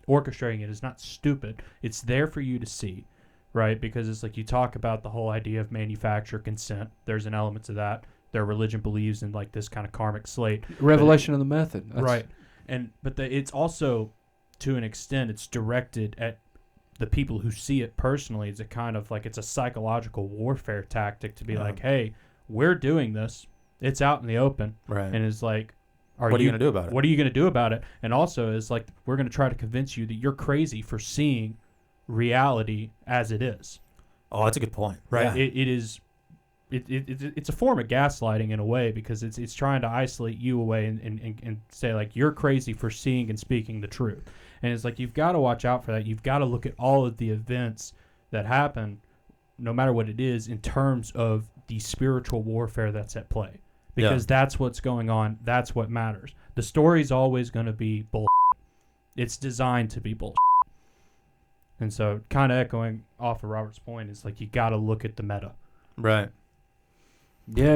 orchestrating it is not stupid. It's there for you to see, right? Because it's like, you talk about the whole idea of manufacturer consent. There's an element to that. Their religion believes in like this kind of karmic slate. Revelation of the method. That's Right. But it's also, to an extent, it's directed at the people who see it personally. It's a kind of like, it's a psychological warfare tactic to be like, hey, we're doing this. It's out in the open. Right. And it's like, what are you going to do about it? What are you going to do about it? And also, it's like, we're going to try to convince you that you're crazy for seeing reality as it is. Oh, that's a good point. Right. Yeah. It's a form of gaslighting in a way, because it's trying to isolate you away and say, like, you're crazy for seeing and speaking the truth. And it's like, you've got to watch out for that. You've got to look at all of the events that happen, no matter what it is, in terms of the spiritual warfare that's at play. Because that's what's going on. That's what matters. The story's always going to be bullshit. It's designed to be bullshit. And so, kind of echoing off of Robert's point, is like, you got to look at the meta. Right. Yeah,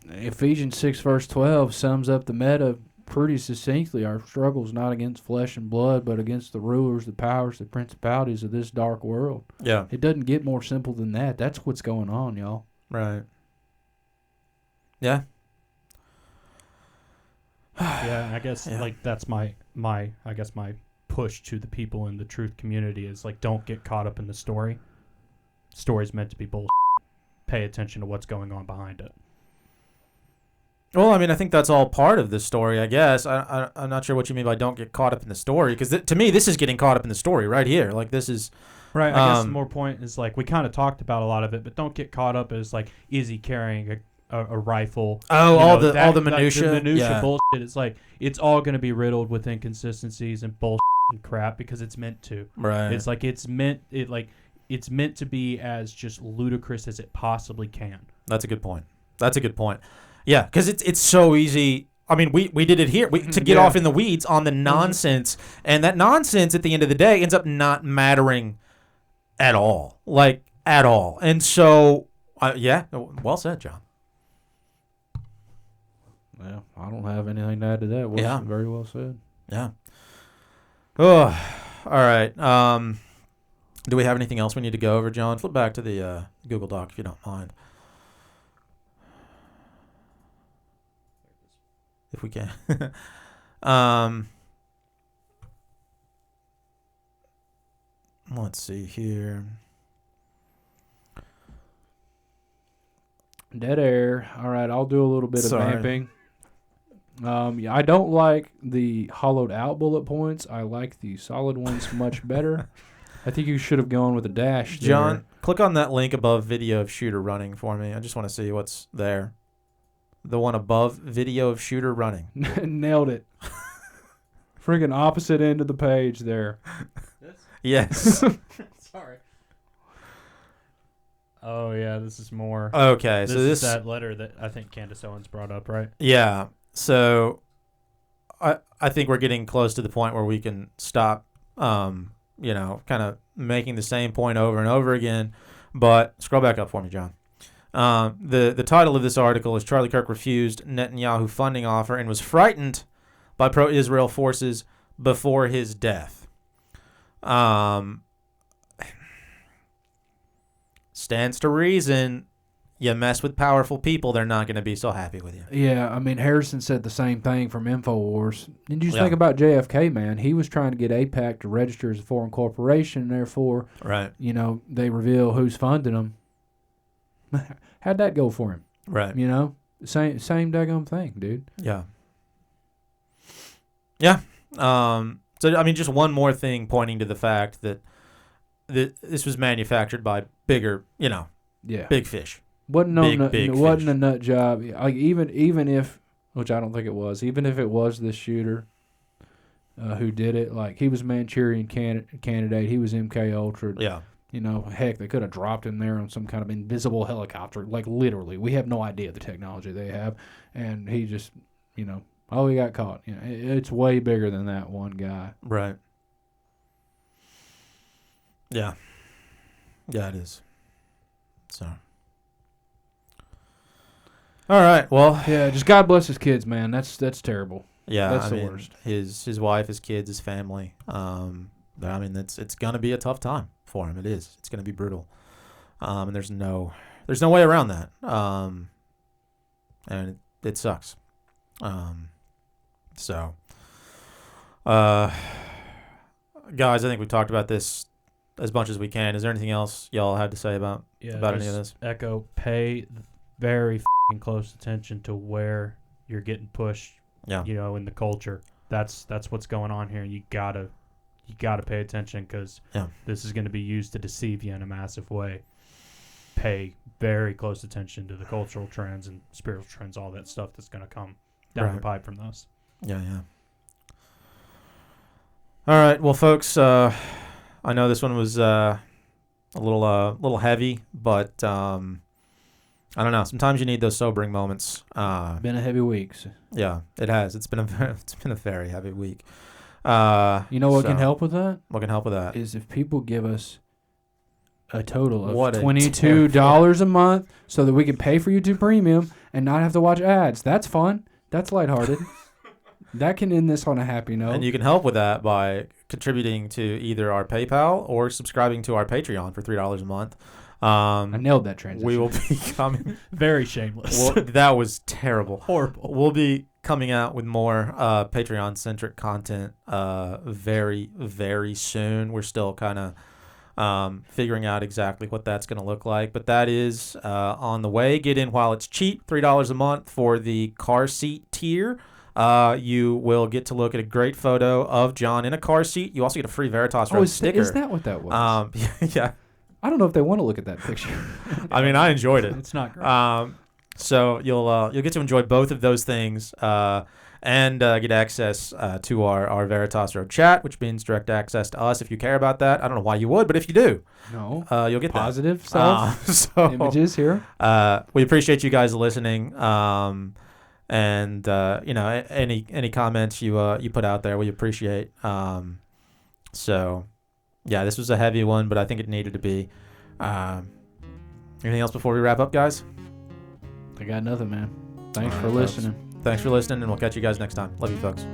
Ephesians 6 verse 12 sums up the meta pretty succinctly. Our struggle's not against flesh and blood, but against the rulers, the powers, the principalities of this dark world. Yeah. It doesn't get more simple than that. That's what's going on, y'all. Right. Yeah. Yeah, I guess like that's my push to the people in the truth community is like, don't get caught up in the story. Story's meant to be bullshit. Pay attention to what's going on behind it. Well, I mean, I think that's all part of the story, I guess. I'm not sure what you mean by don't get caught up in the story, because to me, this is getting caught up in the story right here. Like, this is... Right, I guess the more point is, like, we kind of talked about a lot of it, but don't get caught up as, like, is he carrying a rifle? Oh, all the minutia? The minutia Yeah. bullshit. It's like, it's all going to be riddled with inconsistencies and bullshit and crap, because it's meant to. Right. It's like, it's meant to be as just ludicrous as it possibly can. That's a good point. Yeah, because it's so easy. I mean, we did it here to get off in the weeds on the nonsense, and that nonsense at the end of the day ends up not mattering at all. Like, at all. And so, well said, John. Well, I don't have anything to add to that. Yeah. Very well said. Yeah. Oh, all right. Do we have anything else we need to go over, John? Flip back to the Google Doc if you don't mind. if we can. Let's see here. Dead air. All right, I'll do a little bit of Sorry. vamping. Yeah, I don't like the hollowed out bullet points. I like the solid ones much better. I think you should have gone with a dash there. John, click on that link above video of shooter running for me. I just want to see what's there. The one above video of shooter running. Nailed it. Friggin' opposite end of the page there. Yes. Sorry. Oh yeah, this is more. Okay, This so is this that letter that I think Candace Owens brought up, right? yeah. So I think we're getting close to the point where we can stop kind of making the same point over and over again. But scroll back up for me, John. The title of this article is Charlie Kirk refused Netanyahu funding offer and was frightened by pro-Israel forces before his death. Stands to reason, you mess with powerful people, they're not going to be so happy with you. Yeah, I mean, Harrison said the same thing from InfoWars. Did you Yeah. think about JFK, man? He was trying to get AIPAC to register as a foreign corporation, and therefore, Right. They reveal who's funding them. How'd that go for him? Right. Same daggum thing, dude. Yeah. Yeah. So, I mean, just one more thing pointing to the fact that this was manufactured by bigger, Yeah. big fish. Wasn't big wasn't fish. a nut job. Like even if, which I don't think it was, even if it was this shooter who did it, like he was Manchurian candidate, he was MK Ultra. Yeah. Heck, they could have dropped him there on some kind of invisible helicopter. Like literally, we have no idea the technology they have, and he just, he got caught. It's way bigger than that one guy. Right. Yeah. Yeah, it is. So. All right. Well, Yeah, just God bless his kids, man. That's terrible. yeah, That's I the mean, worst. His wife, his kids, his family. I mean, it's gonna be a tough time for him. It is. It's gonna be brutal. And there's no way around that. And it sucks. So, guys, I think we talked about this as much as we can. Is there anything else y'all had to say about any of this? Echo, pay very close attention to where you're getting pushed. Yeah. In the culture. That's what's going on here. You gotta pay attention because this is going to be used to deceive you in a massive way. Pay very close attention to the cultural trends and spiritual trends, all that stuff that's going to come down the pipe from those. Yeah. All right, well, folks, I know this one was a little heavy, but I don't know. Sometimes you need those sobering moments. Been a heavy week. So. Yeah, it has. It's been a very heavy week. What can help with that? What can help with that? Is if people give us a total of What a $22 a month so that we can pay for YouTube Premium and not have to watch ads. That's fun. That's lighthearted. That can end this on a happy note. And you can help with that by contributing to either our PayPal or subscribing to our Patreon for $3 a month. I nailed that transition. We will be coming. Very shameless. Well, that was terrible. Horrible. We'll be coming out with more Patreon-centric content very, very soon. We're still kind of figuring out exactly what that's going to look like. But that is on the way. Get in while it's cheap, $3 a month for the car seat tier. You will get to look at a great photo of John in a car seat. You also get a free Veritas Road sticker. Is that what that was? Yeah. I don't know if they want to look at that picture. I mean, I enjoyed it. It's not great. So you'll get to enjoy both of those things and get access to our Veritas Road chat, which means direct access to us if you care about that. I don't know why you would, but if you do, No. you'll get Positive that. stuff. So Images here. we appreciate you guys listening. And any comments you put out there, we appreciate. So yeah, this was a heavy one, but I think it needed to be. Anything else before we wrap up, guys? I got nothing, man. Thanks All for right, folks. listening. Thanks for listening, and we'll catch you guys next time. Love you, folks.